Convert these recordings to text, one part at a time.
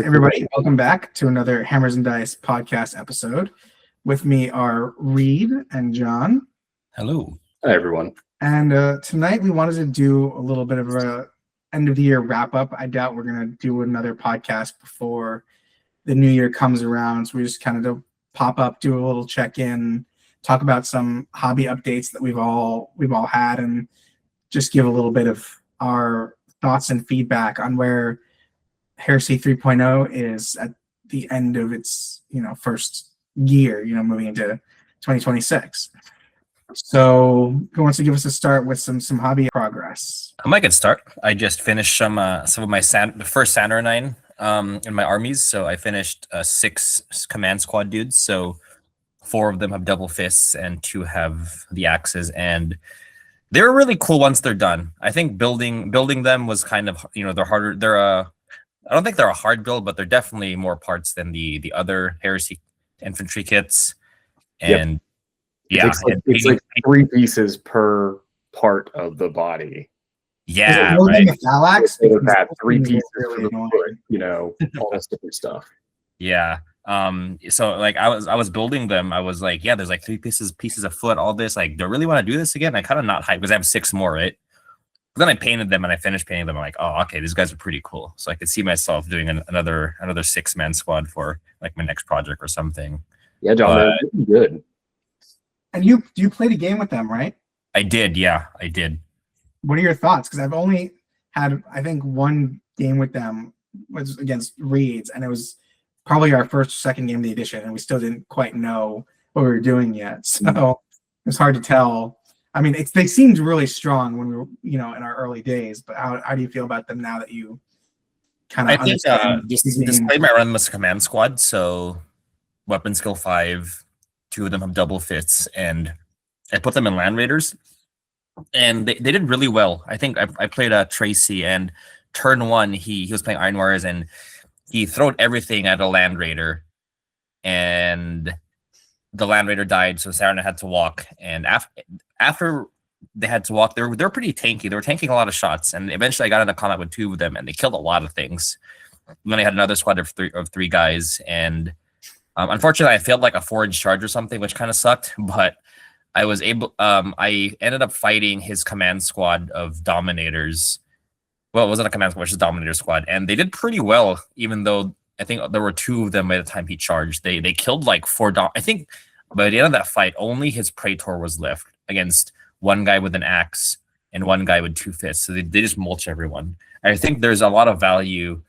Everybody, welcome back to another Hammers and Dice podcast episode. With me are Reed and John. Hello. Hi, everyone. And tonight we wanted to do a little bit of a end of the year wrap up. I doubt we're going to do another podcast before the new year comes around. So we just kind of pop up, do a little check-in, talk about some hobby updates that we've all had, and just give a little bit of our thoughts and feedback on where Heresy 3.0 is at the end of its, first year, moving into 2026. So who wants to give us a start with some hobby progress? I might get start. I just finished some of my the first Saturnine in my armies. So I finished 6 command squad dudes. So 4 of them have double fists and 2 have the axes, and they're really cool once they're done. I think building them was kind of, they're harder. I don't think they're a hard build, but they're definitely more parts than the other Heresy infantry kits. And it's like 3 pieces per part of the body. Yeah, right. That 3 pieces for the foot, all this different stuff. Yeah. So like I was building them. I was like, yeah, there's like 3 pieces of foot, all this. Like, do I really want to do this again? I kind of not hyped because I have 6 more, right? But then I painted them and I finished painting them. I'm like, oh, okay, these guys are pretty cool. So I could see myself doing another 6-man squad for like my next project or something. Yeah, John, they're good. And you played a game with them, right? I did, yeah, I did. What are your thoughts? Because I've only had, I think, 1 game with them was against Reeds, and it was probably our first or second game of the edition, and we still didn't quite know what we were doing yet. So it's hard to tell. I mean, they seemed really strong when we were, in our early days. But how do you feel about them now that you kind of understand? This played my run as a command squad, so weapon skill 5, 2 of them have double fists, and I put them in Land Raiders, and they did really well. I think I played Tracy, and turn 1 he was playing Iron Warriors, and he throwed everything at a Land Raider, and the Land Raider died, so Sarah had to walk. And after they had to walk, they're pretty tanky. They were tanking a lot of shots, and eventually I got into combat with 2 of them, and they killed a lot of things. And then I had another squad of 3 guys, and unfortunately I failed like a forage charge or something, which kind of sucked. But I was able. I ended up fighting his command squad of Dominators. Well, it wasn't a command squad, it was just a Dominator squad, and they did pretty well, even though I think there were 2 of them by the time he charged. They killed like 4 I think by the end of that fight, only his Praetor was left against 1 guy with an axe and 1 guy with 2 fists. So they just mulch everyone. I think there's a lot of value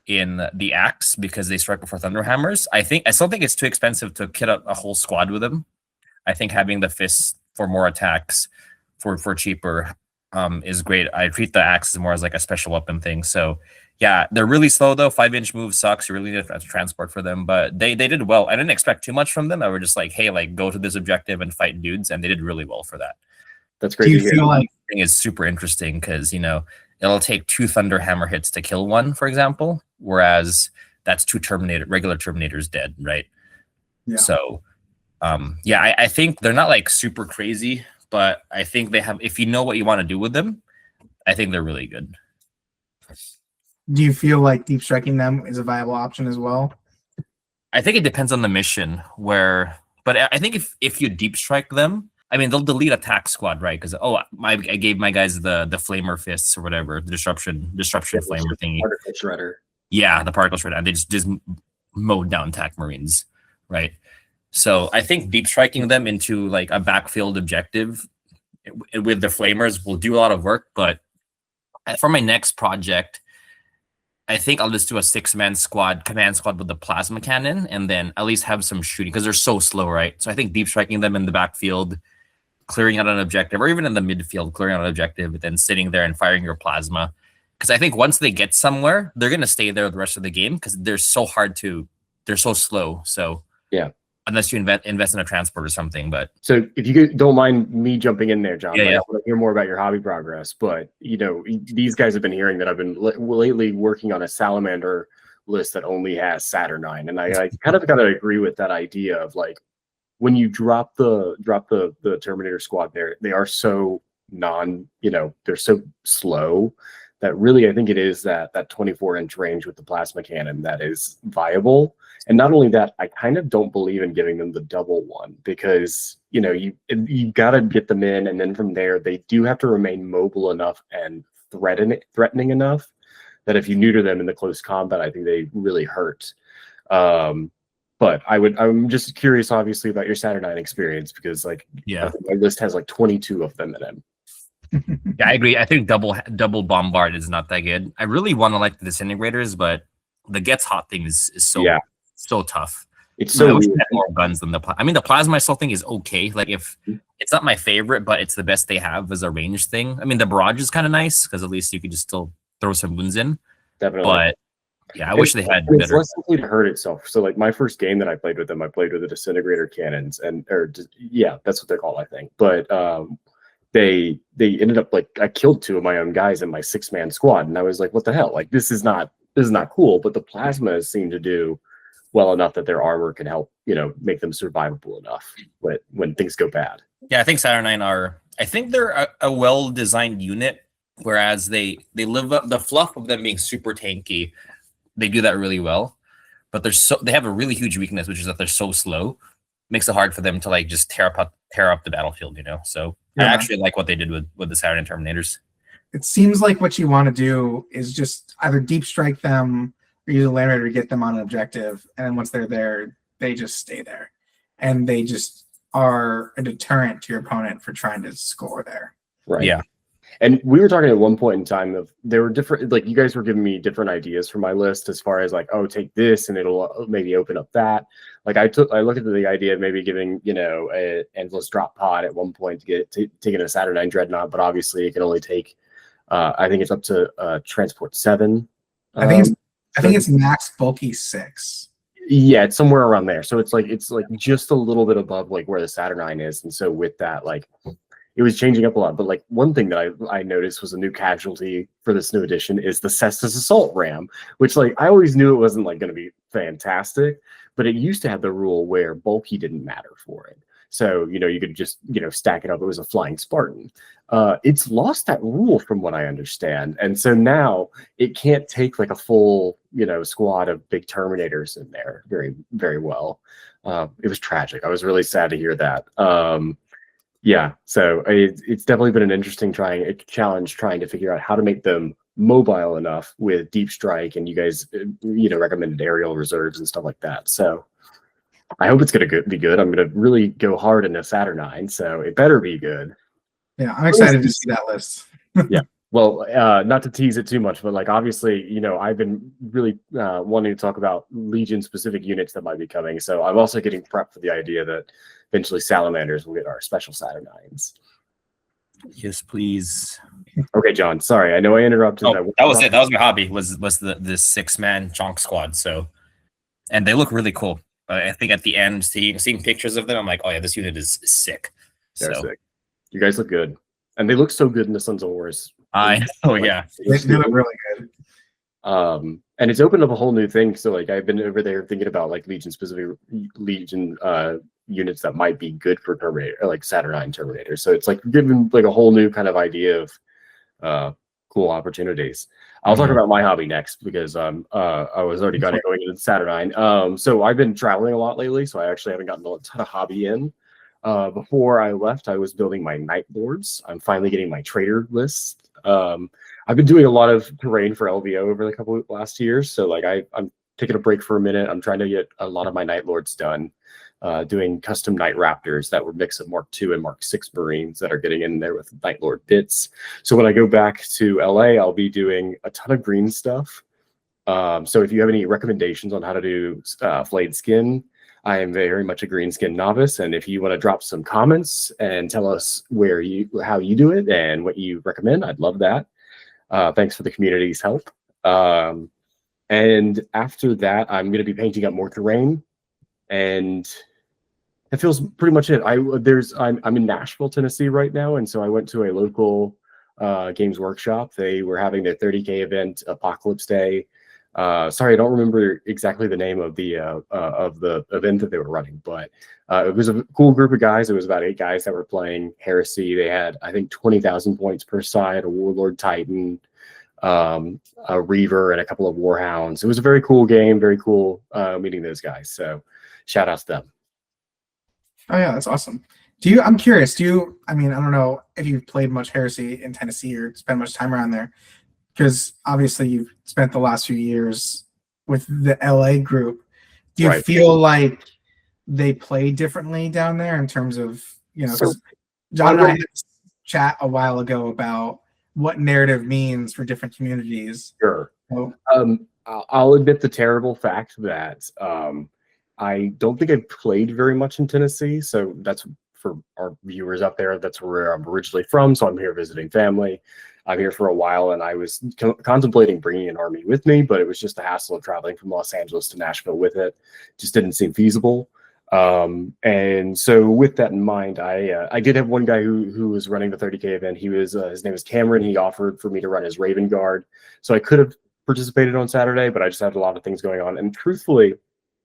in the axe because they strike before Thunderhammers. I still think it's too expensive to kit out a whole squad with them. I think having the fists for more attacks for cheaper is great. I treat the axe more as like a special weapon thing. So yeah, they're really slow though. 5-inch move sucks. You really need a transport for them, but they did well. I didn't expect too much from them. I were just like, hey, like go to this objective and fight dudes, and they did really well for that. That's great. Do you feel like thing is super interesting because it'll take 2 Thunderhammer hits to kill 1, for example, whereas that's 2 regular Terminators dead, right? Yeah. So I think they're not like super crazy, but I think they have, if you know what you want to do with them, I think they're really good. Do you feel like deep striking them is a viable option as well? I think it depends on the mission but I think if you deep strike them, I mean, they'll delete attack squad, right? Because I gave my guys the flamer fists or whatever, the disruption flamer thingy. Particle shredder. Yeah, the particle shredder. And they just mowed down attack marines, right? So I think deep striking them into like a backfield objective with the flamers will do a lot of work. But for my next project, I think I'll just do a 6-man command squad with the plasma cannon, and then at least have some shooting because they're so slow, right? So I think deep striking them in the backfield, clearing out an objective, or even in the midfield, clearing out an objective, and then sitting there and firing your plasma. Because I think once they get somewhere, they're gonna stay there the rest of the game because they're so slow. So yeah. Unless you invest in a transport or something, but so if you don't mind me jumping in there, John, yeah. I want to hear more about your hobby progress. But these guys have been hearing that I've been lately working on a Salamander list that only has Saturnine, and I kind of agree with that idea of like when you drop the Terminator squad there, they are so they're so slow that really, I think it is that 24-inch range with the plasma cannon that is viable. And not only that, I kind of don't believe in giving them the double one because, you know, you got to get them in, and then from there, they do have to remain mobile enough and threatening enough that if you neuter them in the close combat, I think they really hurt. But I'm just curious, obviously, about your Saturnine experience because, like, Yeah, my list has like 22 of them in it. yeah, I agree. I think double bombard is not that good. I really want to like the disintegrators, but the gets hot thing is so tough. It's I so wish weird. they had more guns than I mean, the plasma I still think is okay. Like, if it's not my favorite, but it's the best they have as a range thing. I mean, the barrage is kind of nice because at least you could just still throw some wounds in. Definitely. But yeah, I wish they had It's better. less likely to hurt itself. So, like, my first game that I played with them, I played with the disintegrator cannons, that's what they're called, I think. But they ended up, like, I killed 2 of my own guys in my 6-man squad, and I was like, what the hell? Like, this is not cool. But the plasmas seem to do well enough that their armor can help, you know, make them survivable enough when things go bad. Yeah, I think Saturnine I think they're a well-designed unit, whereas they live up the fluff of them being super tanky. They do that really well, but they have a really huge weakness, which is that they're so slow. Makes it hard for them to like just tear up the battlefield, you know. So I actually like what they did with the Saturn Terminators. It seems like what you want to do is just either deep strike them or use a Land Raider to get them on an objective, and then once they're there, they just stay there, and they just are a deterrent to your opponent for trying to score there. Right. Yeah. And we were talking at one point in time of there were different, like, you guys were giving me different ideas for my list as far as like, oh, take this and it'll maybe open up that. Like, I looked at the idea of maybe giving, you know, a endless drop pod at one point to get taking a Saturnine Dreadnought, but obviously it can only take, I think it's up to transport 7. I think it's max bulky 6. Yeah, it's somewhere around there. So it's like just a little bit above like where the Saturnine is, and so with that, like, it was changing up a lot. But like, one thing that I noticed was a new casualty for this new edition is the Cestus Assault Ram, which, like, I always knew it wasn't like going to be fantastic, but it used to have the rule where bulky didn't matter for it. So, you know, you could just, you know, stack it up. It was a flying Spartan. It's lost that rule from what I understand. And so now it can't take like a full, you know, squad of big Terminators in there very, very well. It was tragic. I was really sad to hear that. Yeah, so it's definitely been an interesting challenge trying to figure out how to make them mobile enough with deep strike, and you guys, you know, recommended aerial reserves and stuff like that. So I hope it's going to be good. I'm going to really go hard into Saturnine, so it better be good. Yeah, I'm excited to see that list. Yeah. Well, not to tease it too much, but like, obviously, you know, I've been really wanting to talk about Legion-specific units that might be coming. So I'm also getting prepped for the idea that eventually Salamanders will get our special Saturnines. Yes, please. Okay, John. Sorry, I know I interrupted. That was it. That was my hobby. Was the 6-man chonk squad. So, and they look really cool. I think at the end, seeing pictures of them, I'm like, oh yeah, this unit is sick. They're sick. You guys look good, and they look so good in the Sons of Wars. I know, yeah. They look really good. And it's opened up a whole new thing. So like, I've been over there thinking about like Legion units that might be good for Terminator, or like Saturnine Terminator. So it's like giving like a whole new kind of idea of cool opportunities. I'll talk about my hobby next because I was already going into Saturnine. So I've been traveling a lot lately, so I actually haven't gotten a ton of hobby in. Before I left, I was building my Night Lords. I'm finally getting my trader list. I've been doing a lot of terrain for LVO over the couple of last years. So like, I'm taking a break for a minute. I'm trying to get a lot of my Night Lords done, doing custom Night Raptors that were mix of Mark II and Mark VI Marines that are getting in there with Night Lord bits. So when I go back to LA, I'll be doing a ton of green stuff. So if you have any recommendations on how to do flayed skin, I am very much a green skin novice, and if you want to drop some comments and tell us how you do it and what you recommend, I'd love that. Thanks for the community's help. And after that, I'm going to be painting up more terrain, and that feels pretty much it. I'm in Nashville, Tennessee right now, and so I went to a local Games Workshop. They were having their 30K event, Apocalypse Day. Sorry, I don't remember exactly the name of the event that they were running, but it was a cool group of guys. It was about 8 guys that were playing Heresy. They had, I think, 20,000 points per side, a Warlord Titan, a Reaver, and a couple of Warhounds. It was a very cool game, very cool meeting those guys. So shout out to them. Oh yeah, that's awesome. I'm curious, I mean, I don't know if you've played much Heresy in Tennessee or spent much time around there, because obviously you've spent the last few years with the LA group. Do you Right. feel like they play differently down there in terms of, So, 'cause John and I had this chat a while ago about what narrative means for different communities. sure. So, I'll admit the terrible fact that I don't think I've played very much in Tennessee. So that's for our viewers out there. That's where I'm originally from. So I'm here visiting family. I'm here for a while, and I was contemplating bringing an army with me, but it was just the hassle of traveling from Los Angeles to Nashville with it. Just didn't seem feasible. And so with that in mind, I did have one guy who was running the 30K event. He was his name is Cameron. He offered for me to run his Raven Guard, so I could have participated on Saturday, but I just had a lot of things going on. And truthfully,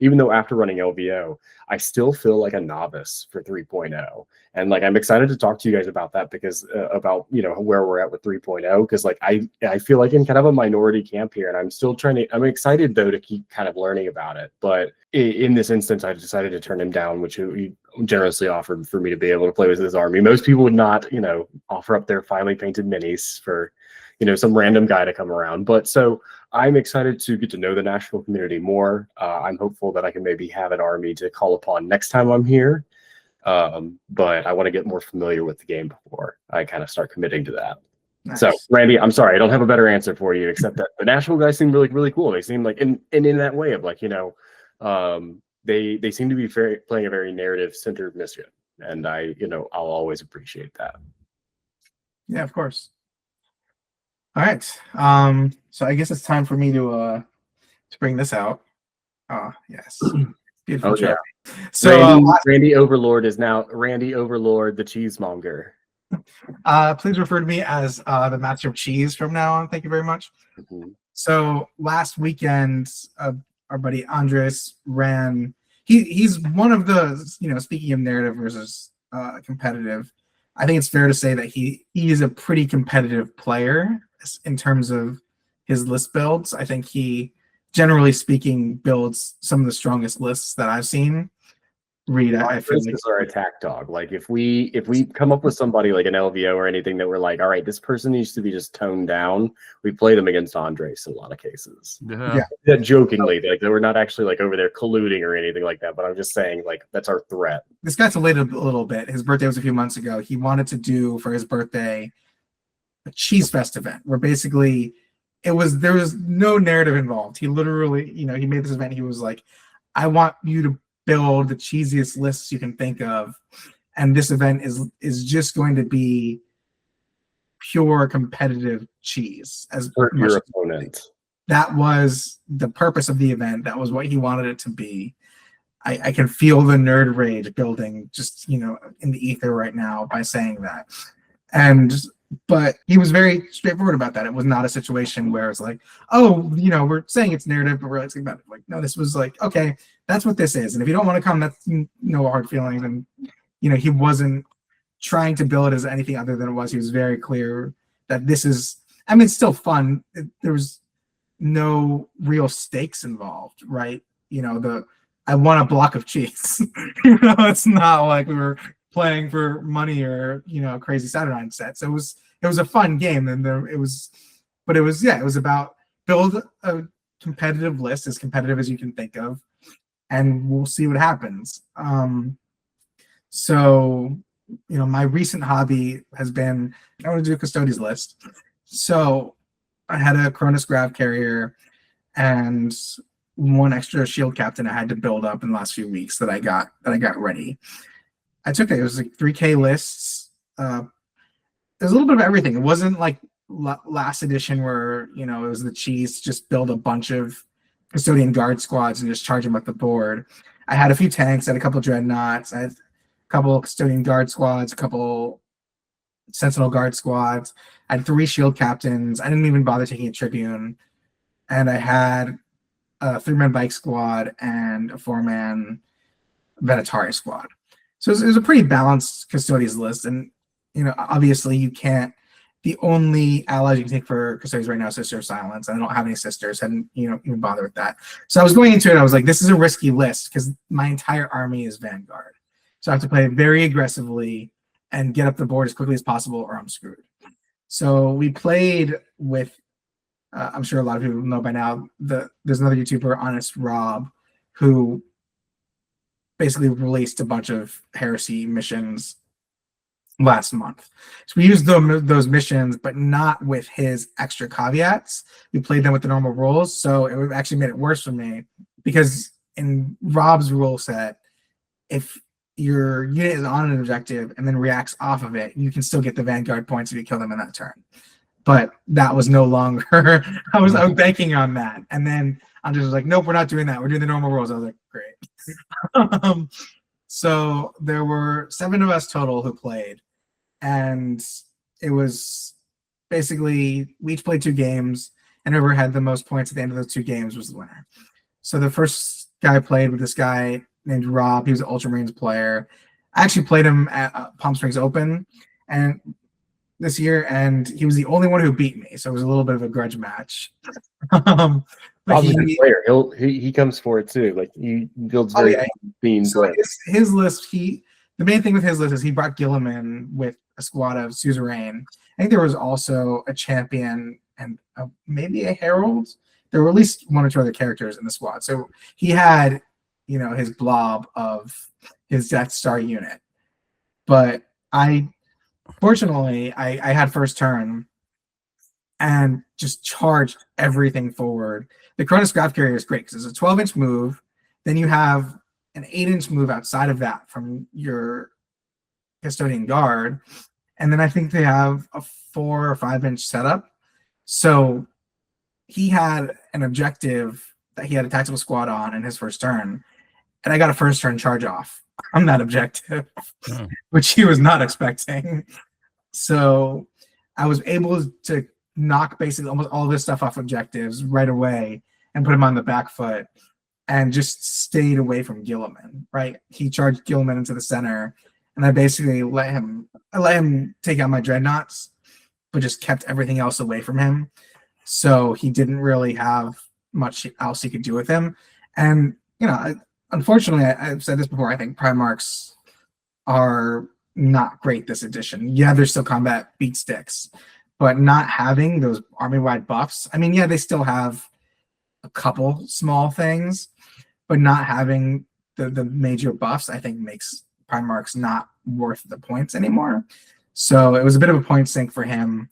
even though after running LVO, I still feel like a novice for 3.0. And like, I'm excited to talk to you guys about that, because about, where we're at with 3.0, because like, I feel like in kind of a minority camp here, and I'm still I'm excited though to keep kind of learning about it. But in this instance, I decided to turn him down, which he generously offered for me to be able to play with his army. Most people would not, offer up their finely painted minis for, some random guy to come around. But so I'm excited to get to know the national community more. I'm hopeful that I can maybe have an army to call upon next time I'm here. But I want to get more familiar with the game before I kind of start committing to that. nice. So, Randy, I'm sorry, I don't have a better answer for you, except that the national guys seem really cool. They seem like, in that way of like, they seem to be playing a very narrative-centered mission, and I'll always appreciate that. Yeah, of course. All right. So I guess it's time for me to bring this out. Oh, yes. Beautiful. Oh, yeah. So Randy Overlord is now Randy Overlord, the cheesemonger. please refer to me as the Master of Cheese from now on. Thank you very much. Mhm. So last weekend, our buddy Andres ran. He's one of the, speaking of narrative versus competitive, I think it's fair to say that he is a pretty competitive player in terms of his list builds. I think he, generally speaking, builds some of the strongest lists that I've seen. Reed, I feel This like is our attack dog. Like if we come up with somebody like an LVO or anything that we're like, all right, this person needs to be just toned down, we play them against Andres in a lot of cases. Yeah. Yeah, jokingly, like we're not actually like over there colluding or anything like that, but I'm just saying like that's our threat. this guy's delayed a little bit. His birthday was a few months ago. He wanted to do for his birthday a cheese fest event where basically there was no narrative involved. He literally, he made this event. He was like, I want you to build the cheesiest lists you can think of, and this event is just going to be pure competitive cheese. As Hurt much your as opponent. that was the purpose of the event. That was what he wanted it to be. I can feel the nerd rage building just in the ether right now by saying that. But he was very straightforward about that. It was not a situation where it's like, oh, we're saying it's narrative, but we're like about it. Like, no, this was like, okay, that's what this is. And if you don't want to come, that's no hard feelings. And he wasn't trying to bill it as anything other than it was. He was very clear that this is. I mean, it's still fun. There was no real stakes involved, right? I want a block of cheese. It's not like we were playing for money or a crazy Saturday set. So it was a fun game, and it was about build a competitive list, as competitive as you can think of, and we'll see what happens. So my recent hobby has been, I want to do a Custodes list. So I had a Cronus Grav carrier and one extra shield captain I had to build up in the last few weeks that I got ready. I took it. It was like 3K lists. There's a little bit of everything. It wasn't like last edition where it was the cheese, just build a bunch of custodian guard squads and just charge them up the board. I had a few tanks, I had a couple of dreadnoughts, I had a couple of custodian guard squads, a couple sentinel guard squads. I had 3 shield captains. I didn't even bother taking a tribune, and I had a 3-man bike squad and a 4-man Venatari squad. So it was a pretty balanced Custodes list, and obviously you can't the only allies you can take for Custodes right now is Sister of Silence. I don't have any sisters, hadn't even bother with that. So I was going into it, I was like, this is a risky list because my entire army is Vanguard. So I have to play very aggressively and get up the board as quickly as possible or I'm screwed. So we played with, I'm sure a lot of people know by now, there's another YouTuber, Honest Rob, who basically released a bunch of Heresy missions last month. So we used those missions, but not with his extra caveats. We played them with the normal rules, so it actually made it worse for me because in Rob's rule set, if your unit is on an objective and then reacts off of it, you can still get the Vanguard points if you kill them in that turn. But that was no longer. I was banking on that, and then I'm just like, nope, we're not doing that. We're doing the normal rules. I was like, great. So there were 7 of us total who played. And it was basically we each played 2 games, and whoever had the most points at the end of those 2 games was the winner. So the first guy played with this guy named Rob. He was an Ultramarines player. I actually played him at Palm Springs Open and this year, and he was the only one who beat me. So it was a little bit of a grudge match. But Rob's a good player. He comes for it too. Like he builds very beans. So his list, the main thing with his list is he brought Gilliman with a squad of suzerain. I think there was also a champion and maybe a herald. There were at least 1 or 2 other characters in the squad. So he had, his blob of his Death Star unit. But fortunately, I had first turn and just charged everything forward. The Cronus Graph Carrier is great because it's a 12-inch move. Then you have an 8-inch move outside of that from your Custodian Guard. And then I think they have a 4 or 5-inch setup. So he had an objective that he had a tactical squad on in his first turn. And I got a first turn charge off on that objective, which he was not expecting. So I was able to knock basically almost all this stuff off objectives right away and put him on the back foot and just stayed away from Gilliman, right? He charged Gilliman into the center, and I basically let him take out my dreadnoughts, but just kept everything else away from him. So he didn't really have much else he could do with him. And, unfortunately, I've said this before, I think Primarchs are not great this edition. Yeah, there's still combat beat sticks, but not having those army-wide buffs. I mean, yeah, they still have a couple small things, but not having the major buffs, I think, makes Primarchs not worth the points anymore. So it was a bit of a point sink for him,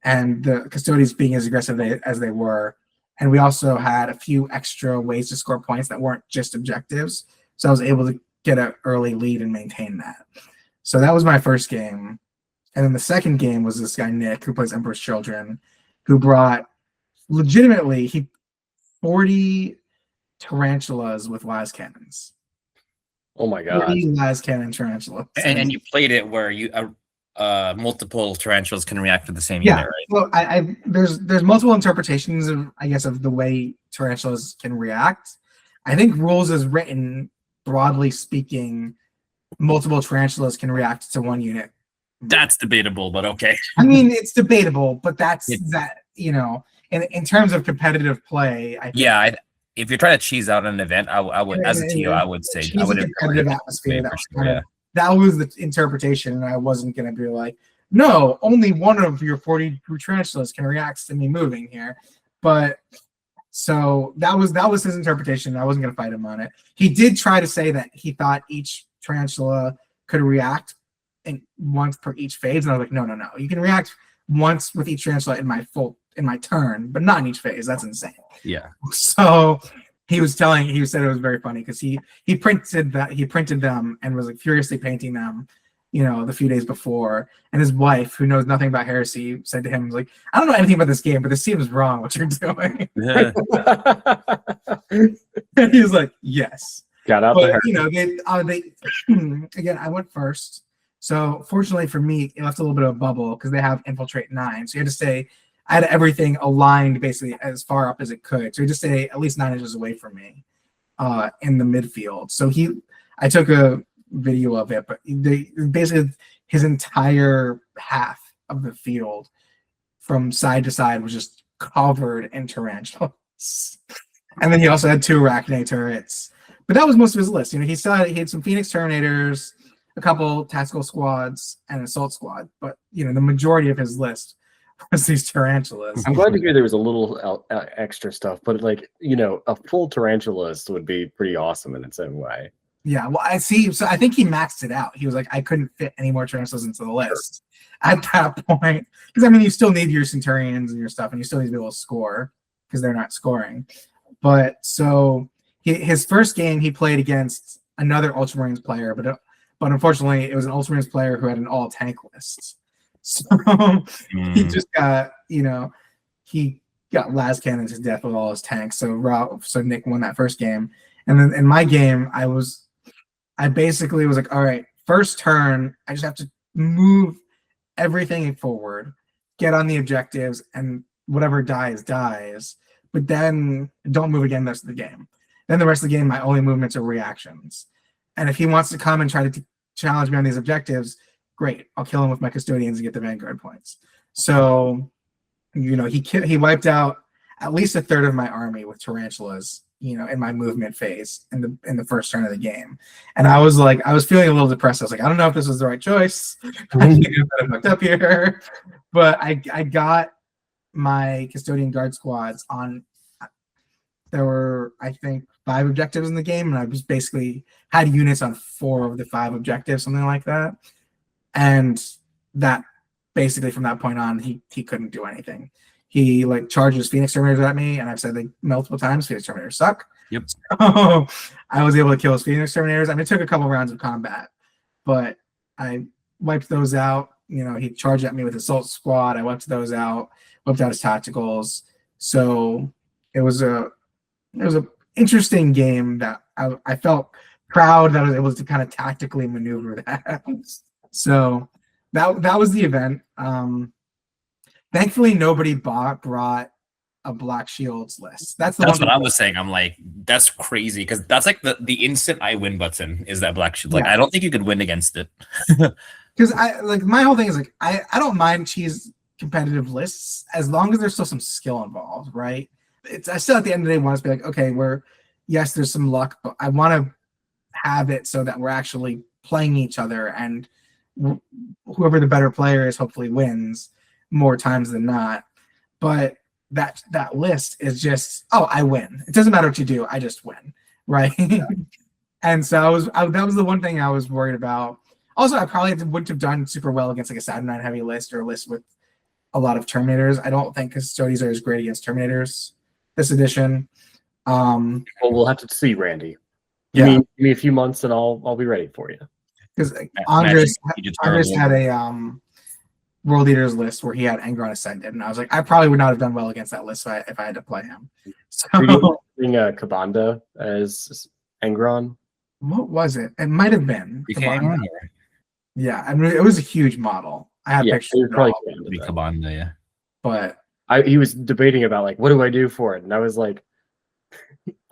and the Custodians being as aggressive as they were. And we also had a few extra ways to score points that weren't just objectives. So I was able to get an early lead and maintain that. So that was my first game. And then the second game was this guy, Nick, who plays Emperor's Children, who brought legitimately 40 tarantulas with las cannons. Oh my god! 40 las cannon tarantulas. And you played it where you multiple tarantulas can react to the same unit, right? Well, there's multiple interpretations of the way tarantulas can react. I think rules is written, broadly speaking, multiple tarantulas can react to one unit. That's debatable, but okay. I mean, it's debatable, but in terms of competitive play, I think, if you're trying to cheese out an event, I would, as a TO, I would say I would competitive atmosphere. That was the interpretation, and I wasn't going to be like, no, only one of your 40 tarantulas can react to me moving here. But so that was his interpretation. I wasn't going to fight him on it. He did try to say that he thought each tarantula could react once per each phase, and I was like, no. You can react once with each tarantula in my turn, but not in each phase. That's insane. Yeah. So he said it was very funny because he printed them and was like furiously painting them, the few days before. And his wife, who knows nothing about Heresy, said to him, like, I don't know anything about this game, but this seems wrong what you're doing. Yeah. And he was like, yes. Got out But there. again, I went first. So fortunately for me, it left a little bit of a bubble because they have Infiltrate 9. So you had to stay. I had everything aligned basically as far up as it could. So you just stay at least 9 inches away from me in the midfield. So I took a video of it, but basically his entire half of the field from side to side was just covered in tarantulas. And then he also had 2 Arachne turrets. But that was most of his list. He had some Phoenix Terminators, a couple tactical squads, and an assault squad. But the majority of his list was these tarantulas. I'm glad to hear there was a little extra stuff, but a full tarantula list would be pretty awesome in its own way. Yeah, well, I see. So I think he maxed it out. He was like, I couldn't fit any more tarantulas into the list at that point. Because you still need your Centurions and your stuff, and you still need to be able to score because they're not scoring. But so his first game he played against another Ultramarines player, but unfortunately it was an Ultramarines player who had an all tank list. So he just got he got las cannons to death with all his tanks. So Nick won that first game, and then in my game I basically was like, all right, first turn I just have to move everything forward, get on the objectives, and whatever dies. But then don't move again the rest of the game. Then the rest of the game, my only movements are reactions. And if he wants to come and try to challenge me on these objectives, great. I'll kill him with my custodians and get the Vanguard points. So, he wiped out at least a third of my army with tarantulas, in my movement phase in the first turn of the game. And I was feeling a little depressed. I was like, I don't know if this was the right choice. I think I'm fucked up here. But I got my custodian guard squads on. There were, I think, 5 objectives in the game, and I just basically had units on 4 of the 5 objectives, something like that. And that basically from that point on, he couldn't do anything. He charges Phoenix Terminators at me, and I've said multiple times, Phoenix Terminators suck. Yep. So I was able to kill his Phoenix Terminators. I mean, it took a couple rounds of combat, but I wiped those out. He charged at me with Assault Squad. I wiped those out, wiped out his tacticals. So it was a interesting game that I felt proud that I was able to kind of tactically maneuver that. So that was the event. Thankfully, nobody brought a Black Shields list. That's what I was saying. I'm like, that's crazy because that's like the instant I win button is that Black Shield. I don't think you could win against it. Because my whole thing is I don't mind cheese competitive lists as long as there's still some skill involved, right? I still at the end of the day want to be like, okay, yes, there's some luck, but I want to have it so that we're actually playing each other, and whoever the better player is hopefully wins more times than not. But that list is just, I win. It doesn't matter what you do, I just win, right? Yeah. And so that was the one thing I was worried about. Also, I probably wouldn't have done super well against a Saturnine heavy list or a list with a lot of Terminators. I don't think Custodians are as great against Terminators this edition. Well, we'll have to see, Randy. Yeah. Give me a few months and I'll be ready for you. Because Andres had a World Leaders list where he had Angron Ascended, and I was like, I probably would not have done well against that list if I had to play him. So bring Kabanda as Angron. What was it? It might have been Kabanda. Yeah, I mean it was a huge model. I had pictures. Probably Kabanda, yeah. But he was debating about what do I do for it, and I was like,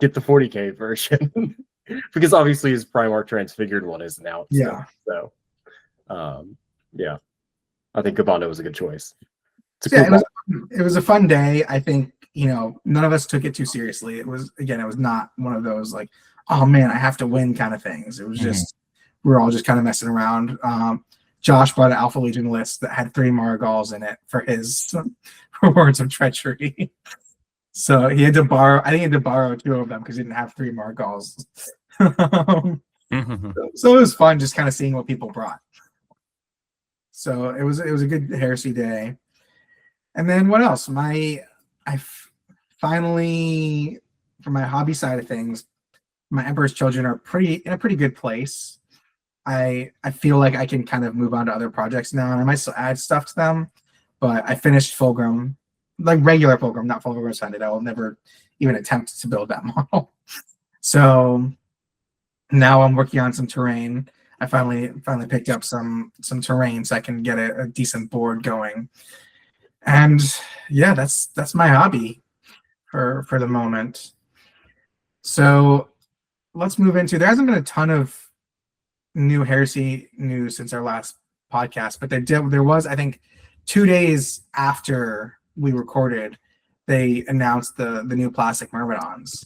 get the 40K version because obviously his Primarch Transfigured one isn't out. Yeah. So, yeah, I think Kabanda was a good choice. It was a fun day. I think none of us took it too seriously. It was not one of those oh man, I have to win kind of things. It was just we were all just kind of messing around. Josh brought an Alpha Legion list that had 3 Margals in it for his rewards of treachery. So he had to borrow 2 of them because he didn't have 3 Margals. So it was fun just kind of seeing what people brought. So it was a good heresy day. And then what else? Finally, for my hobby side of things, my Emperor's Children are in a pretty good place. I feel like I can kind of move on to other projects now, and I might still add stuff to them. But I finished Fulgrim, regular Fulgrim, not Fulgrim Ascended. I will never even attempt to build that model. So now I'm working on some terrain. I finally picked up some terrain so I can get a decent board going. And yeah, that's my hobby for the moment. So let's move into, there hasn't been a ton of new heresy news since our last podcast, but there was, I think, 2 days after we recorded, they announced the new plastic Myrmidons,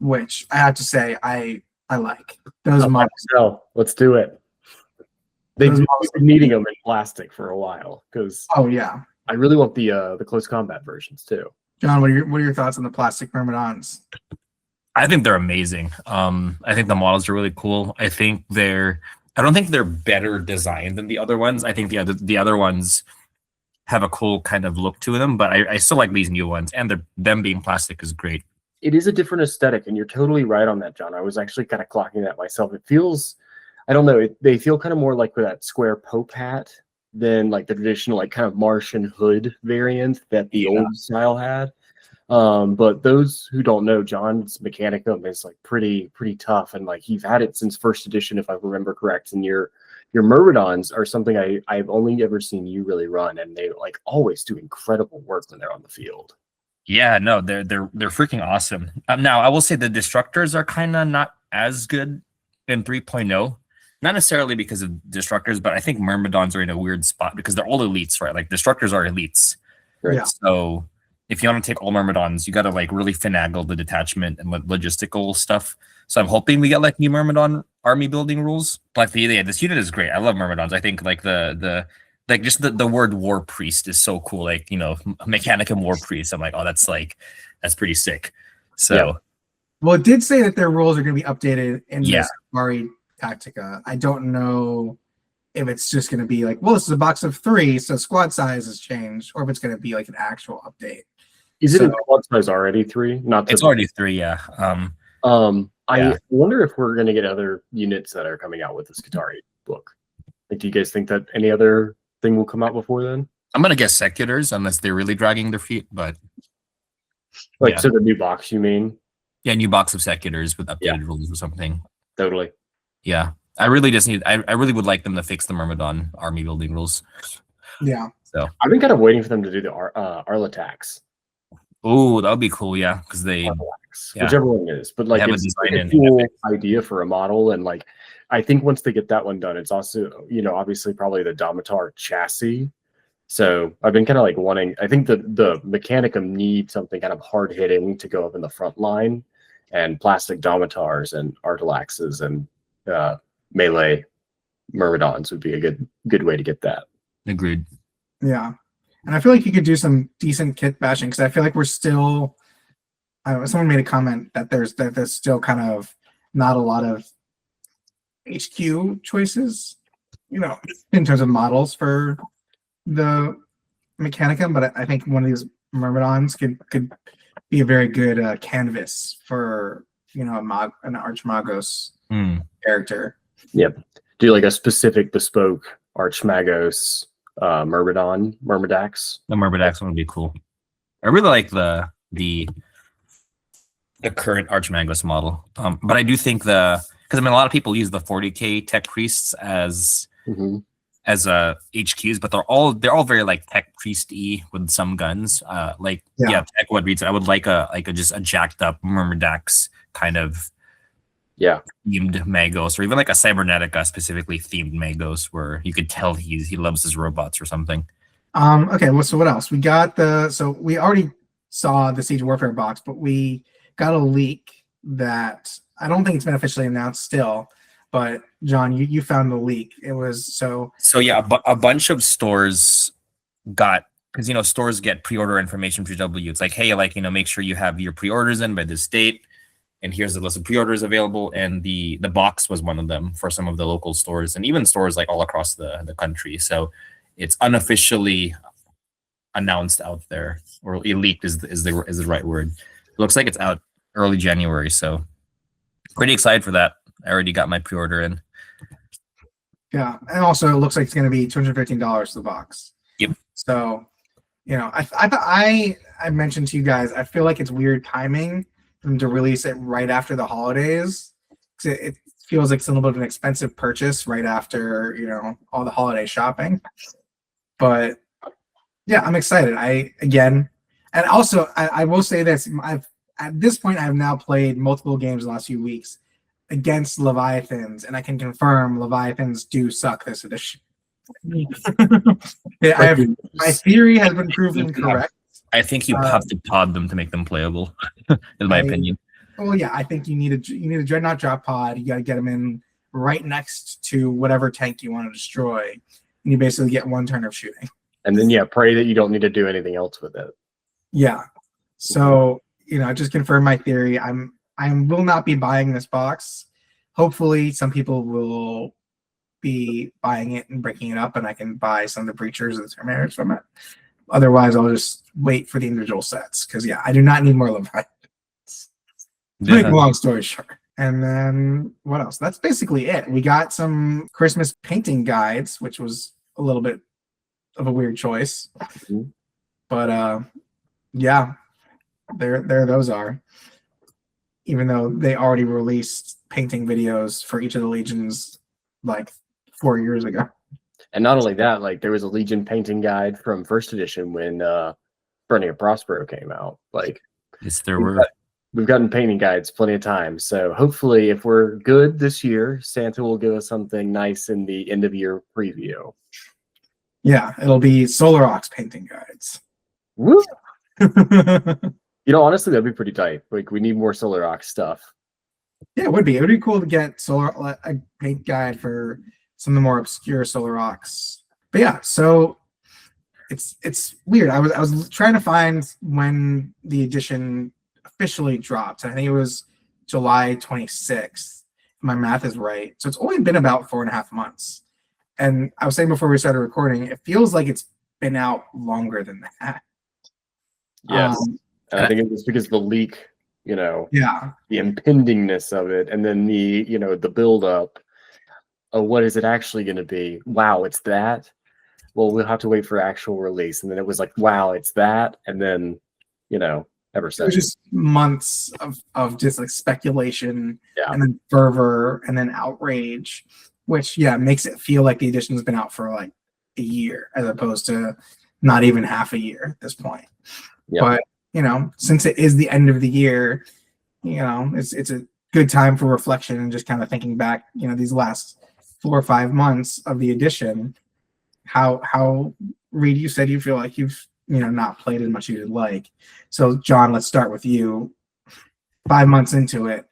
which I have to say I like those models. So let's do it. They've Those been models- needing them in plastic for a while because Oh yeah, I really want the close combat versions too. John, what are your thoughts on the plastic Myrmidons? I think they're amazing. I think the models are really cool. I don't think they're better designed than the other ones. I think the other ones have a cool kind of look to them, but I still like these new ones, and them being plastic is great. It is a different aesthetic, and you're totally right on that, John. I was actually kind of clocking that myself. It feels, I don't know, they feel kind of more like with that square Pope hat than like the traditional like kind of Martian hood variant that the old style had. But those who don't know, John's Mechanicum is like pretty tough, and like he's had it since first edition, if I remember correct. And your Myrmidons are something I've only ever seen you really run, and they like always do incredible work when they're on the field. Yeah, no, they're freaking awesome. Now I will say the Destructors are kind of not as good in 3.0. Not necessarily because of Destructors, but I think Myrmidons are in a weird spot because they're all elites, right? Like Destructors are elites. Right. Yeah. So if you want to take all Myrmidons, you got to like really finagle the detachment and logistical stuff. So I'm hoping we get like new Myrmidon army building rules. Like this unit is great. I love Myrmidons. I think like the word War Priest is so cool. Like, you know, Mechanicum War Priest. I'm like, oh, that's pretty sick. So Yeah. Well, it did say that their rules are going to be updated in Yeah. this Mari Tactica. I don't know if it's just going to be like, well, this is a box of 3, so squad size has changed, or if it's going to be like an actual update. Is it So- in squad size already 3? Not to it's already 3, yeah. I Yeah. wonder if we're going to get other units that are coming out with the Skitarii book. Like, do you guys think that any other thing will come out before then? I'm gonna guess Secutors unless they're really dragging their feet, but Like, Yeah. so the new box, you mean? yeah, new box of Secutors with updated Yeah. rules or something. Totally. Yeah. I really would like them to fix the Myrmidon army building rules. Yeah. So I've been kind of waiting for them to do the Arlatax. oh, that would be cool, yeah. Because they Yeah. Whichever one it is. But like have a it's design like a in cool idea for a model. And like I think once they get that one done, it's also, you know, obviously probably the Domitar chassis. So I've been kind of like wanting, I think the Mechanicum needs something kind of hard hitting to go up in the front line, and plastic Domitars and Artalaxes and melee Myrmidons would be a good way to get that. agreed. Yeah. And I feel like you could do some decent kit bashing because I feel like we're still. I don't know, someone made a comment that there's still kind of not a lot of HQ choices, you know, in terms of models for the Mechanicum. But I think one of these Myrmidons could be a very good canvas for, you know, an Archmagos character. Yep. Do like a specific bespoke Archmagos Myrmidax. The Myrmidax one would be cool. I really like the current Archmagos model. But I do think because I mean a lot of people use the 40k tech priests as HQs, but they're all very like tech priest-y with some guns. Tech would reads it. I would like a just a jacked up Myrmidax kind of themed Magos, or even like a Cybernetica specifically themed Magos, where you could tell he loves his robots or something. Okay, well, so what else? We already saw the Siege Warfare box, but we got a leak that I don't think it's been officially announced still. But John, you found the leak. It was so yeah, a bunch of stores got, because you know stores get pre-order information through W. It's like, hey, like, you know, make sure you have your pre-orders in by this date, and here's the list of pre-orders available. And the box was one of them for some of the local stores, and even stores like all across the country. So it's unofficially announced out there, or leaked is the right word. It looks like it's out early January, so pretty excited for that. I already got my pre-order in. Yeah, and also it looks like it's going to be $215 the box. Yep. So, you know, I mentioned to you guys, I feel like it's weird timing for them to release it right after the holidays, because it feels like it's a little bit of an expensive purchase right after, you know, all the holiday shopping. But yeah, I'm excited. I will say this: at this point I've now played multiple games in the last few weeks against Leviathans, and I can confirm Leviathans do suck this edition. Yeah, my theory has been proven correct. I think you have to pod them to make them playable, in my opinion. Well, yeah, I think you need a Dreadnought drop pod. You got to get them in right next to whatever tank you want to destroy, and you basically get one turn of shooting. And then pray that you don't need to do anything else with it. Yeah. So I just confirmed my theory. I will not be buying this box. Hopefully, some people will be buying it and breaking it up, and I can buy some of the Breachers and the Terminators from it. Otherwise, I'll just wait for the individual sets because I do not need more Leviathans. Make a long story short. And then what else? That's basically it. We got some Christmas painting guides, which was a little bit of a weird choice. Mm-hmm. But yeah, there those are. Even though they already released painting videos for each of the legions like 4 years ago. And not only that, like there was a Legion painting guide from first edition when Burning of Prospero came out. Like yes, there were. We've gotten painting guides plenty of times. So hopefully if we're good this year, Santa will give us something nice in the end of year preview. Yeah, it'll be Solar Ox painting guides. Woo! Honestly, that'd be pretty tight. Like we need more Solar Ox stuff. Yeah, it would be. It would be cool to get a paint guide for some of the more obscure Solar Ox. But yeah, so it's weird. I was trying to find when the edition officially dropped. I think it was July 26th. My math is right. So it's only been about 4.5 months. And I was saying before we started recording, it feels like it's been out longer than that. Yes. And I think it was because of the leak, the impendingness of it, and then the build up of what is it actually going to be? Wow, it's that. Well, we'll have to wait for actual release, and then it was like, wow, it's that, and then ever since. It was just months of just like speculation, and then fervor, and then outrage, which makes it feel like the edition has been out for like a year as opposed to not even half a year at this point. But since it is the end of the year, it's a good time for reflection and just kind of thinking back, these last 4 or 5 months of the edition. How Reed, you said you feel like you've not played as much as you'd like. So John, let's start with you. 5 months into it,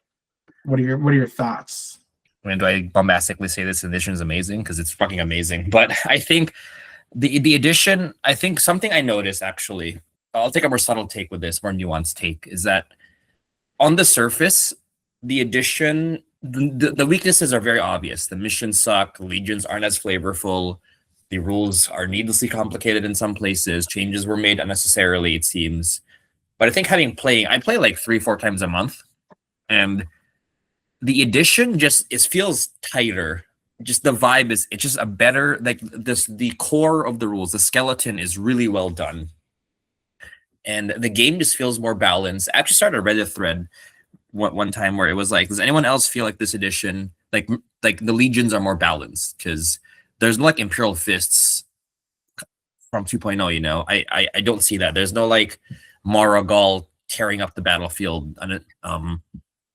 what are your thoughts? I mean, do I bombastically say this edition is amazing? Because it's fucking amazing. But I think the edition, I think something I noticed actually, I'll take a more subtle take with this, more nuanced take, is that on the surface, the edition, the weaknesses are very obvious. The missions suck, legions aren't as flavorful, the rules are needlessly complicated in some places, changes were made unnecessarily, it seems. But I think I play like 3-4 times a month, and the edition it feels tighter. Just the vibe it's just a better, like the core of the rules, the skeleton is really well done. And the game just feels more balanced. I actually started a Reddit thread one time where it was like, does anyone else feel like this edition, like the legions are more balanced? Because there's no like Imperial Fists from 2.0, I don't see that. There's no like Maragal tearing up the battlefield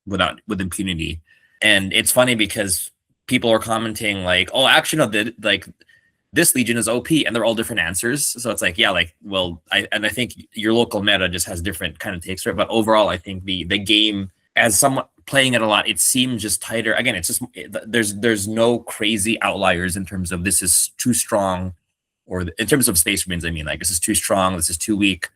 with impunity. And it's funny because people are commenting like, oh, actually no, this legion is OP, and they're all different answers. So it's like, I think your local meta just has different kind of takes for it. But overall, I think the game, as someone playing it a lot, it seems just tighter. Again, it's just there's no crazy outliers in terms of this is too strong, or in terms of Space Marines, I mean, like this is too strong, this is too weak.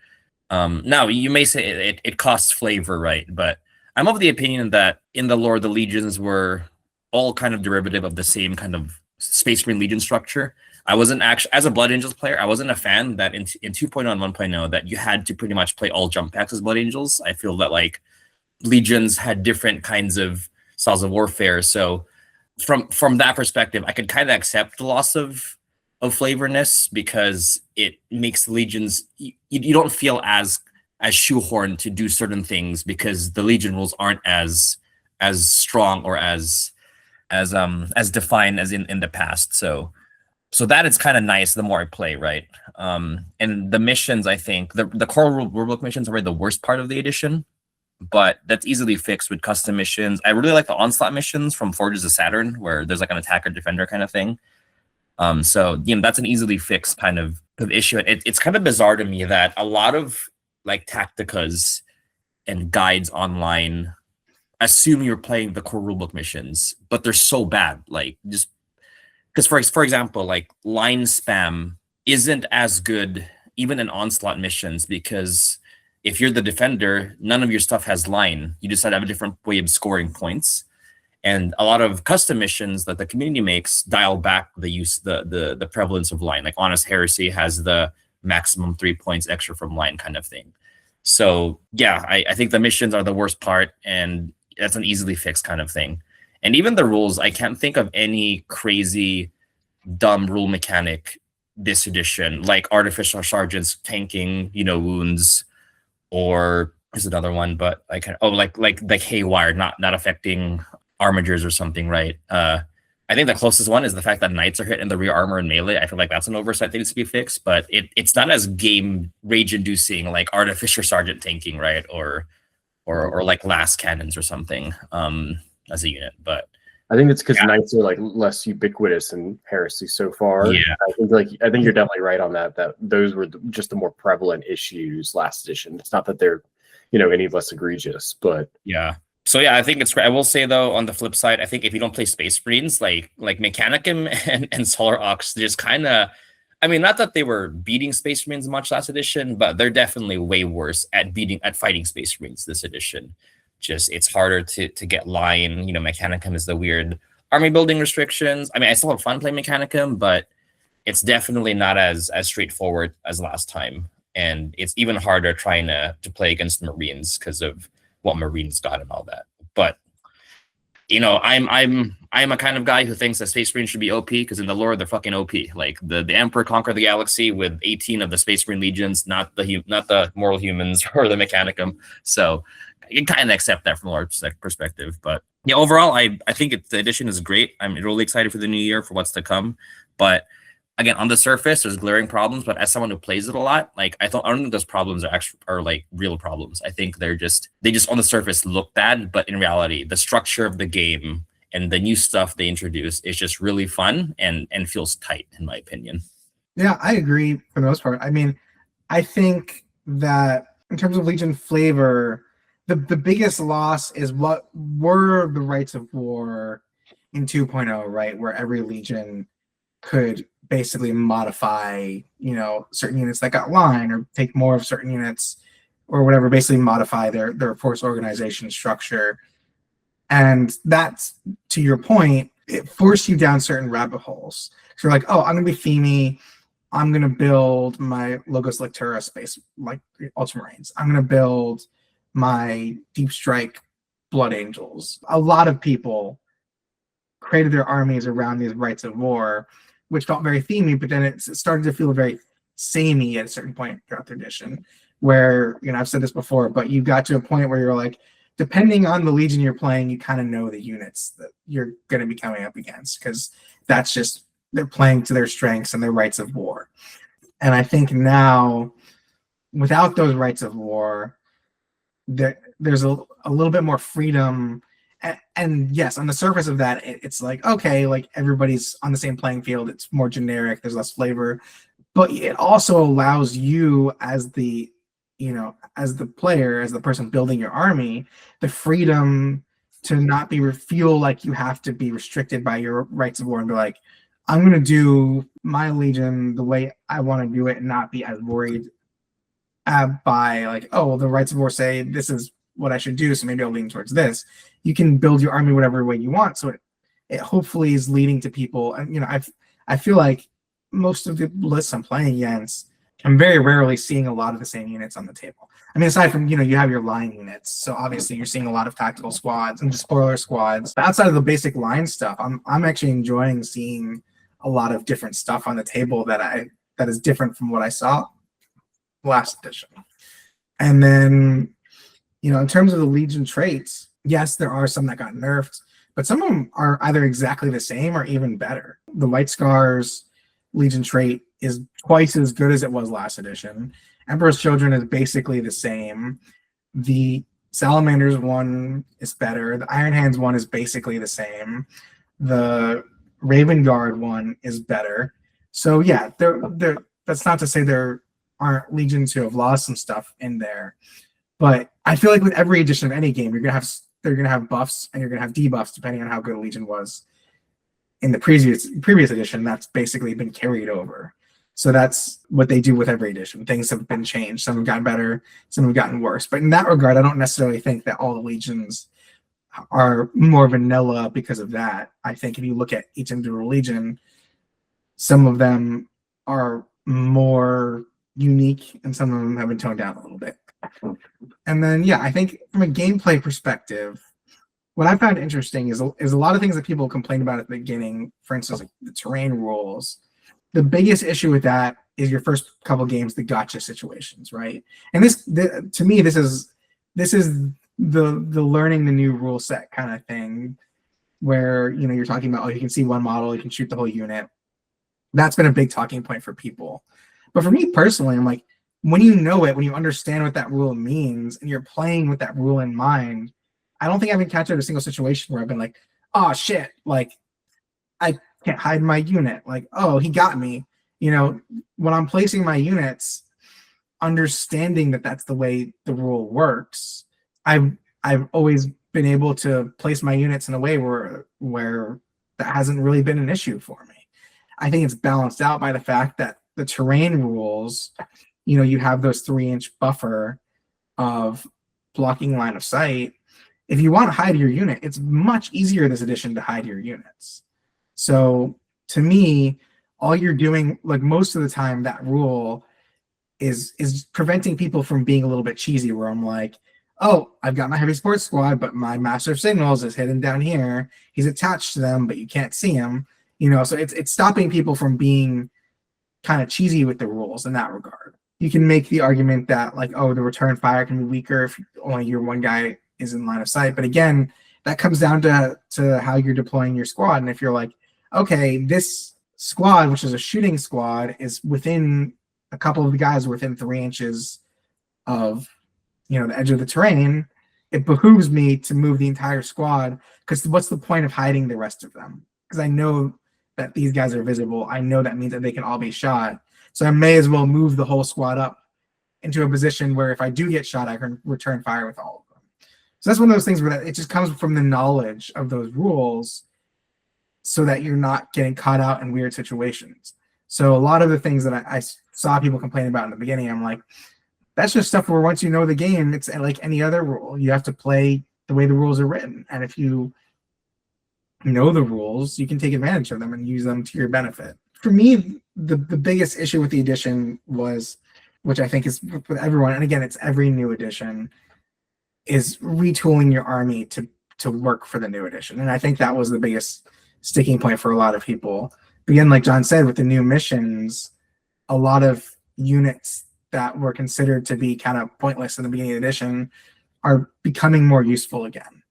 Now you may say it costs flavor, right? But I'm of the opinion that in the lore, the legions were all kind of derivative of the same kind of Space Marine legion structure. I wasn't actually, as a Blood Angels player, I wasn't a fan that in 2.0 and 1.0 that you had to pretty much play all jump packs as Blood Angels. I feel that like legions had different kinds of styles of warfare. So from that perspective, I could kind of accept the loss of flavorness because it makes the legions, you don't feel as shoehorned to do certain things because the legion rules aren't as strong or as defined as in the past. So that is kind of nice the more I play, right? And the missions, I think, the core rulebook missions are really the worst part of the edition, but that's easily fixed with custom missions. I really like the Onslaught missions from Forges of Saturn, where there's like an attacker defender kind of thing. So that's an easily fixed kind of issue. It's kind of bizarre to me that a lot of like tacticas and guides online assume you're playing the core rulebook missions, but they're so bad. Like just because for example, like line spam isn't as good even in onslaught missions, because if you're the defender, none of your stuff has line. You just have a different way of scoring points. And a lot of custom missions that the community makes dial back the prevalence of line. Like Honest Heresy has the maximum 3 points extra from line kind of thing. So yeah, I think the missions are the worst part, and that's an easily fixed kind of thing. And even the rules, I can't think of any crazy dumb rule mechanic this edition, like artificial sergeants tanking, wounds, or there's another one, but I can like haywire not affecting armigers or something, right? I think the closest one is the fact that knights are hit in the rear armor and melee. I feel like that's an oversight that needs to be fixed, but it's not as game rage inducing like artificer sergeant tanking, right? Or like last cannons or something as a unit. But I think it's because knights are like less ubiquitous in Heresy so far. Yeah, I think you're definitely right on that. That those were just the more prevalent issues last edition. It's not that they're any less egregious, but yeah. So yeah, I think it's great. I will say though, on the flip side, I think if you don't play Space Marines, like Mechanicum and Solar Ox, just kind of, I mean, not that they were beating Space Marines much last edition, but they're definitely way worse at fighting Space Marines this edition. Just it's harder to get line. Mechanicum is the weird army building restrictions. I mean, I still have fun playing Mechanicum, but it's definitely not as straightforward as last time, and it's even harder trying to play against Marines because of what Marines got and all that. But I'm a kind of guy who thinks that Space Marines should be OP because in the lore they're fucking OP. Like the Emperor conquered the galaxy with 18 of the Space Marine legions, not the moral humans or the Mechanicum. So you can kind of accept that from a large perspective. But yeah, overall, I think the edition is great. I'm really excited for the new year, for what's to come. But again, on the surface, there's glaring problems. But as someone who plays it a lot, like I don't think those problems are like real problems. I think they just on the surface look bad, but in reality, the structure of the game and the new stuff they introduce is just really fun and feels tight, in my opinion. Yeah, I agree for the most part. I mean, I think that in terms of Legion flavor, the biggest loss is what were the rights of war in 2.0, right? Where every Legion could basically modify, certain units that got line or take more of certain units or whatever, basically modify their force organization structure. And that's, to your point, it forced you down certain rabbit holes. So you're like, oh, I'm going to be Femi. I'm going to build my Logos Lectura space, like Ultramarines. I'm going to build my Deep Strike Blood Angels. A lot of people created their armies around these rights of war, which felt very themey, but then it started to feel very samey at a certain point throughout the edition, where, I've said this before, but you got to a point where you're like, depending on the Legion you're playing, you kind of know the units that you're going to be coming up against, because that's just, they're playing to their strengths and their rights of war. And I think now, without those rights of war, there's a little bit more freedom. And yes, on the surface of that, it's like, okay, like everybody's on the same playing field. It's more generic. There's less flavor, but it also allows you as the player, as the person building your army, the freedom to not feel like you have to be restricted by your rights of war and be like, I'm going to do my Legion the way I want to do it and not be as worried by like, oh, the rights of war say this is what I should do, so maybe I'll lean towards this. You can build your army whatever way you want, so it hopefully is leading to people. And I feel like most of the lists I'm playing against, I'm very rarely seeing a lot of the same units on the table. I mean, aside from you have your line units, so obviously you're seeing a lot of tactical squads and just spoiler squads. But outside of the basic line stuff, I'm actually enjoying seeing a lot of different stuff on the table that is different from what I saw last edition. And then, in terms of the Legion traits, yes, there are some that got nerfed, but some of them are either exactly the same or even better. The White Scars Legion trait is twice as good as it was last edition. Emperor's Children is basically the same. The Salamanders one is better. The Iron Hands one is basically the same. The Raven Guard one is better. So yeah, there. That's not to say there aren't legions who have lost some stuff in there, but I feel like with every edition of any game, they're gonna have buffs and you're gonna have debuffs depending on how good a legion was in the previous edition. That's basically been carried over. So that's what they do with every edition. Things have been changed. Some have gotten better, some have gotten worse. But in that regard, I don't necessarily think that all the legions are more vanilla because of that. I think if you look at each individual legion, some of them are more unique and some of them have been toned down a little bit. And then, yeah, I think from a gameplay perspective, what I found interesting is a lot of things that people complained about at the beginning, for instance, like the terrain rules. The biggest issue with that is your first couple games, the gotcha situations, right? And to me, this is the learning the new rule set kind of thing, where you're talking about, you can see one model, you can shoot the whole unit. That's been a big talking point for people. But for me personally, I'm like, when you know it, when you understand what that rule means, and you're playing with that rule in mind, I don't think I've encountered a single situation where I've been like, oh shit, like I can't hide my unit. Like, oh, he got me. When I'm placing my units, understanding that that's the way the rule works, I've always been able to place my units in a way where that hasn't really been an issue for me. I think it's balanced out by the fact that the terrain rules, you have those 3-inch buffer of blocking line of sight. If you want to hide your unit, it's much easier this edition to hide your units. So to me, all you're doing, like most of the time, that rule is preventing people from being a little bit cheesy, where I'm like, oh, I've got my heavy sports squad, but my master of signals is hidden down here. He's attached to them, but you can't see him. So it's stopping people from being kind of cheesy with the rules in that regard. You can make the argument that, like, oh, the return fire can be weaker if only your one guy is in line of sight. But again, that comes down to how you're deploying your squad. And if you're like, okay, this squad, which is a shooting squad, is within a couple of the guys within 3 inches of the edge of the terrain, it behooves me to move the entire squad, because what's the point of hiding the rest of them? Because I know that these guys are visible. I know that means that they can all be shot. So I may as well move the whole squad up into a position where if I do get shot, I can return fire with all of them. So that's one of those things where it just comes from the knowledge of those rules, so that you're not getting caught out in weird situations. So a lot of the things that I saw people complain about in the beginning, I'm like, that's just stuff where once you know the game, it's like any other rule. You have to play the way the rules are written. And if you know the rules, you can take advantage of them and use them to your benefit. For me, the biggest issue with the edition was, which I think is with everyone, and again, it's every new edition, is retooling your army to work for the new edition. And I think that was the biggest sticking point for a lot of people. Again, like John said, with the new missions, a lot of units that were considered to be kind of pointless in the beginning of the edition are becoming more useful again.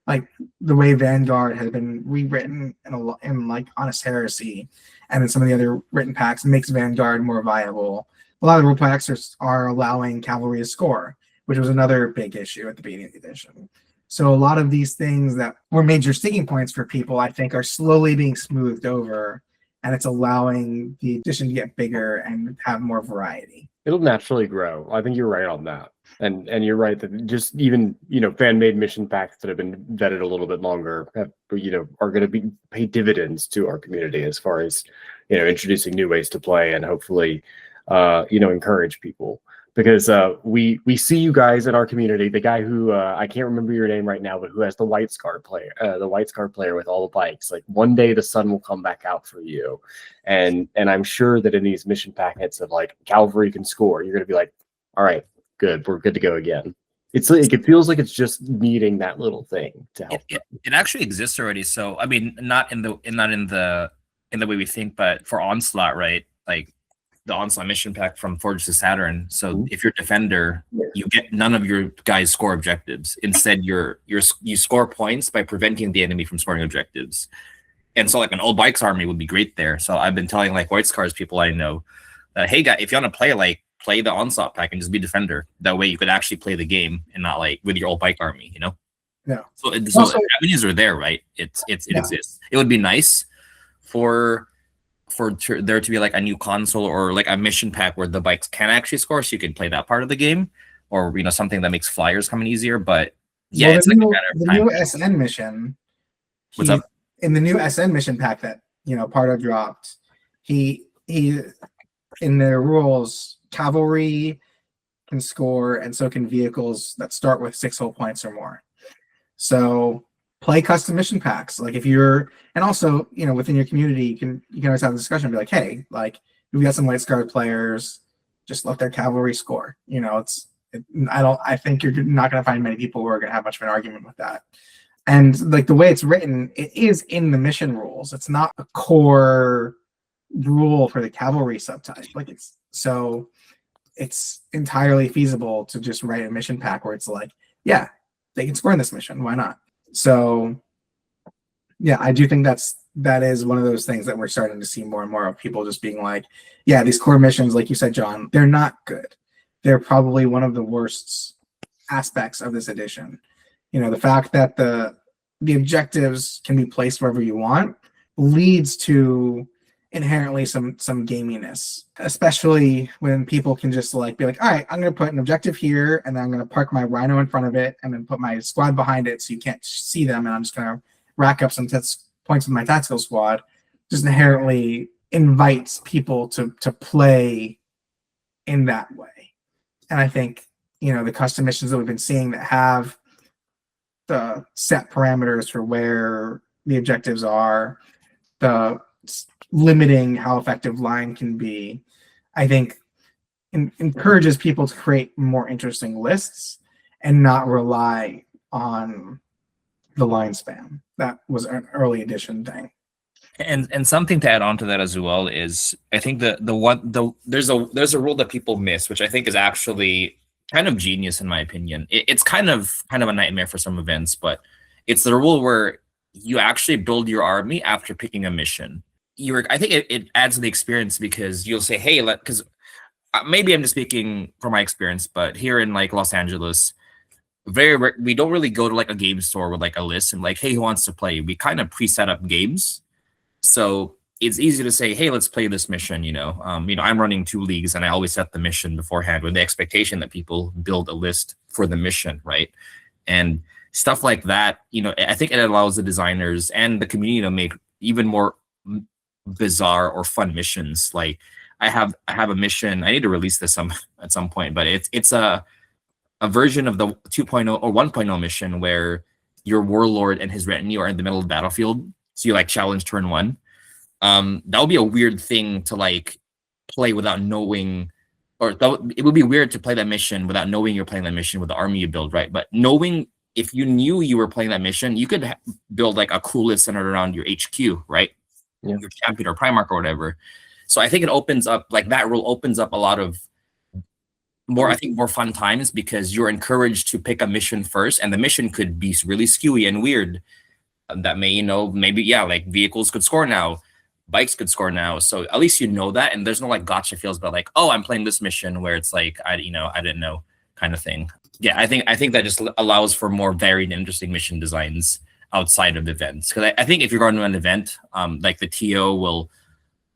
Like the way Vanguard has been rewritten in like Honest Heresy, and in some of the other written packs, makes Vanguard more viable. A lot of the rule packs are allowing cavalry to score, which was another big issue at the beginning of the edition. So a lot of these things that were major sticking points for people, I think, are slowly being smoothed over, and it's allowing the edition to get bigger and have more variety. It'll naturally grow. I think you're right on that. And you're right that just even, fan-made mission packs that have been vetted a little bit longer have, are going to pay dividends to our community as far as, introducing new ways to play and hopefully, encourage people. Because we see you guys in our community, the guy who I can't remember your name right now, but who has the White Scar player, with all the bikes. Like one day the sun will come back out for you, and I'm sure that in these mission packets of like cavalry can score, you're gonna be like, all right, good, we're good to go again. It's like it feels like it's just needing that little thing to help. It actually exists already. So I mean, not in the way we think, but for Onslaught, right? Like the Onslaught mission pack from Forge to Saturn. So if you're defender, you get none of your guys score objectives. Instead, you score points by preventing the enemy from scoring objectives. And so like an old bikes army would be great there. So I've been telling like White Scars people I know, hey guys, if you want to play the Onslaught pack and just be defender. That way you could actually play the game and not like with your old bike army, Yeah. So avenues are there, right? It exists. It would be nice there to be like a new console or like a mission pack where the bikes can actually score, so you can play that part of the game, or something that makes flyers coming easier. But yeah, Well, it's like a matter the of time. new SN mission. What's up? In the new SN mission pack that part of dropped, he in the rules, cavalry can score, and so can vehicles that start with 6 hull points or more. So play custom mission packs. Like if you're, and also within your community, you can always have a discussion and be like, hey, like we got some White Scar players, just let their cavalry score. I think you're not going to find many people who are going to have much of an argument with that. And like the way it's written, it is in the mission rules. It's not a core rule for the cavalry subtype. Like it's entirely feasible to just write a mission pack where it's like, yeah, they can score in this mission. Why not? So yeah, I do think that is one of those things that we're starting to see more and more of, people just being like, yeah, these core missions, like you said, John, they're not good. They're probably one of the worst aspects of this edition. The fact that the objectives can be placed wherever you want leads to inherently some gaminess, especially when people can just like be like, all right, I'm going to put an objective here, and then I'm going to park my rhino in front of it, and then put my squad behind it so you can't see them, and I'm just going to rack up some points with my tactical squad. Just inherently invites people to play in that way. And I think the custom missions that we've been seeing that have the set parameters for where the objectives are, the limiting how effective line can be, I think encourages people to create more interesting lists and not rely on the line spam. That was an early edition thing. And something to add on to that as well is, I think there's a rule that people miss, which I think is actually kind of genius in my opinion. It's kind of a nightmare for some events, but it's the rule where you actually build your army after picking a mission. I think it adds to the experience, because you'll say, hey, because maybe I'm just speaking from my experience, but here in like Los Angeles, we don't really go to like a game store with like a list and like, hey, who wants to play? We kind of pre-set up games. So it's easy to say, hey, let's play this mission. I'm running 2 leagues, and I always set the mission beforehand with the expectation that people build a list for the mission, right? And stuff like that, I think it allows the designers and the community to make even more bizarre or fun missions. Like I have a mission, I need to release this at some point, but it's a version of the 2.0 or 1.0 mission where your warlord and his retinue are in the middle of the battlefield. So you like challenge turn 1. That would be a weird thing to like play without knowing, or it would be weird to play that mission without knowing you're playing that mission with the army you build, right? But knowing, if you knew you were playing that mission, you could build like a cool list centered around your HQ, right? Yeah. Your champion or Primarch or whatever. So I think it opens up, like that rule opens up a lot of more fun times, because you're encouraged to pick a mission first, and the mission could be really skewy and weird. That may, maybe, yeah, like vehicles could score now, bikes could score now. So at least that, and there's no like gotcha feels about like, oh, I'm playing this mission where it's like I didn't know kind of thing. Yeah, I think that just allows for more varied and interesting mission designs outside of events. Because I think if you're going to an event, like the TO will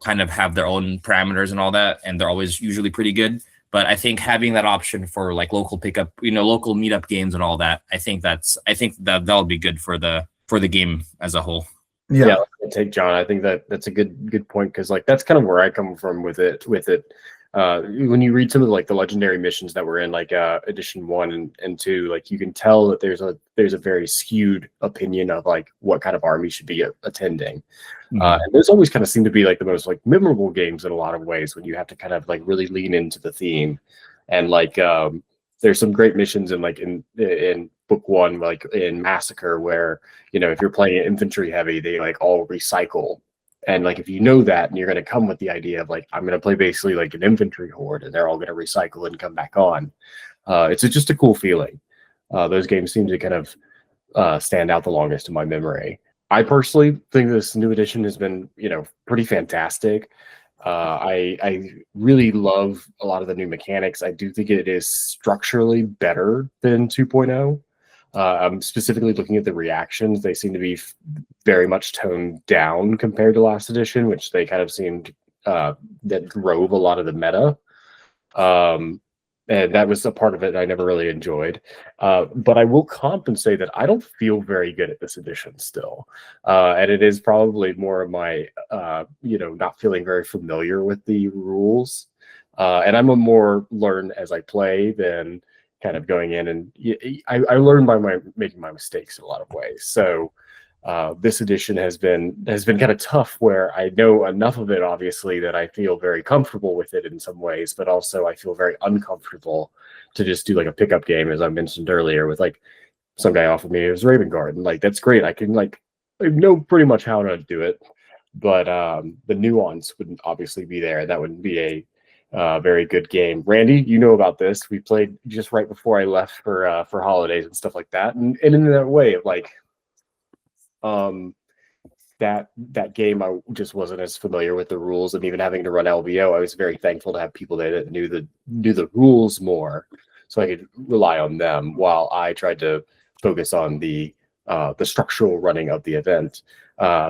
kind of have their own parameters and all that, and they're always usually pretty good. But I think having that option for like local pickup, local meetup games and all that, I think that'll be good for the game as a whole. Yeah, take John. I think that's a good point, because like that's kind of where I come from with it. When you read some of the legendary missions that were in like edition 1 and 2, like you can tell that there's a very skewed opinion of like what kind of army should be attending. And those always kind of seem to be like the most like memorable games in a lot of ways, when you have to kind of like really lean into the theme. And like there's some great missions in book 1, like in Massacre, where if you're playing infantry heavy, they like all recycle. And like if you know that, and you're going to come with the idea of like, I'm going to play basically like an infantry horde, and they're all going to recycle and come back on, it's just a cool feeling. Those games seem to kind of stand out the longest in my memory. I personally think this new edition has been pretty fantastic. I really love a lot of the new mechanics. I do think it is structurally better than 2.0. I'm specifically looking at the reactions. They seem to be very much toned down compared to last edition, which they kind of seemed that drove a lot of the meta. And that was a part of it I never really enjoyed. But I will compensate that I don't feel very good at this edition still. And it is probably more of my, not feeling very familiar with the rules. And I'm a more learn as I play than kind of going in. And I learn by making my mistakes in a lot of ways. So this edition has been kind of tough, where I know enough of it, obviously, that I feel very comfortable with it in some ways, but also I feel very uncomfortable to just do like a pickup game, as I mentioned earlier, with like some guy offered me his Raven Guard, and like that's great. I can I know pretty much how to do it, but the nuance wouldn't obviously be there. That wouldn't be a very good game. Randy, you know about this. We played just right before I left for holidays and stuff like that, and in that way of like. That game, I just wasn't as familiar with the rules, and even having to run LVO, I was very thankful to have people there that knew the rules more, so I could rely on them while I tried to focus on the structural running of the event.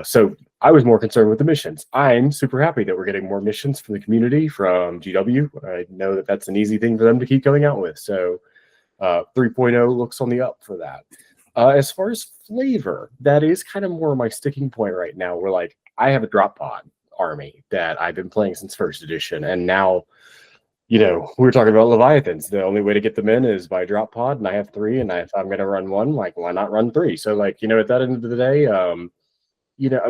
So I was more concerned with the missions. I'm super happy that we're getting more missions from the community, from GW. I know that that's an easy thing for them to keep coming out with. So 3.0 looks on the up for that. As far as flavor, that is kind of more my sticking point right now, where like I have a drop pod army that I've been playing since first edition, and now, we were talking about Leviathans. The only way to get them in is by drop pod, and I have 3, and if I'm going to run 1, like, why not run 3? So like, at that end of the day,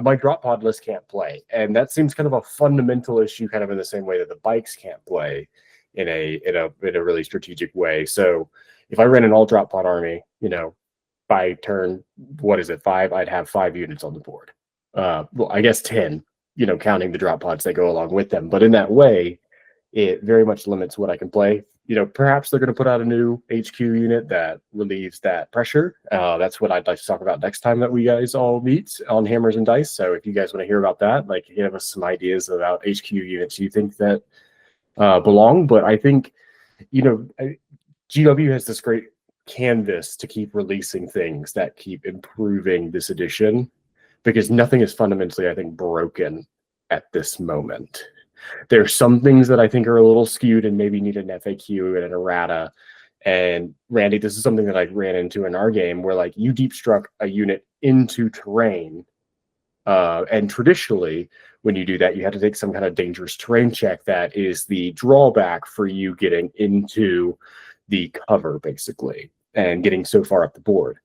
my drop pod list can't play, and that seems kind of a fundamental issue, kind of in the same way that the bikes can't play in a really strategic way. So if I ran an all drop pod army, by turn, 5, I'd have 5 units on the board. Well, I guess 10, counting the drop pods that go along with them. But in that way, it very much limits what I can play. Perhaps they're going to put out a new HQ unit that relieves that pressure. That's what I'd like to talk about next time that we guys all meet on Hammers and Dice. So if you guys want to hear about that, like, give us some ideas about HQ units you think that belong. But I think, GW has this great canvas to keep releasing things that keep improving this edition, because nothing is fundamentally, I think, broken at this moment. There are some things that I think are a little skewed and maybe need an FAQ and an errata. And Randy, this is something that I ran into in our game, where like you deep struck a unit into terrain, and traditionally when you do that, you have to take some kind of dangerous terrain check. That is the drawback for you getting into the cover, basically, and getting so far up the board.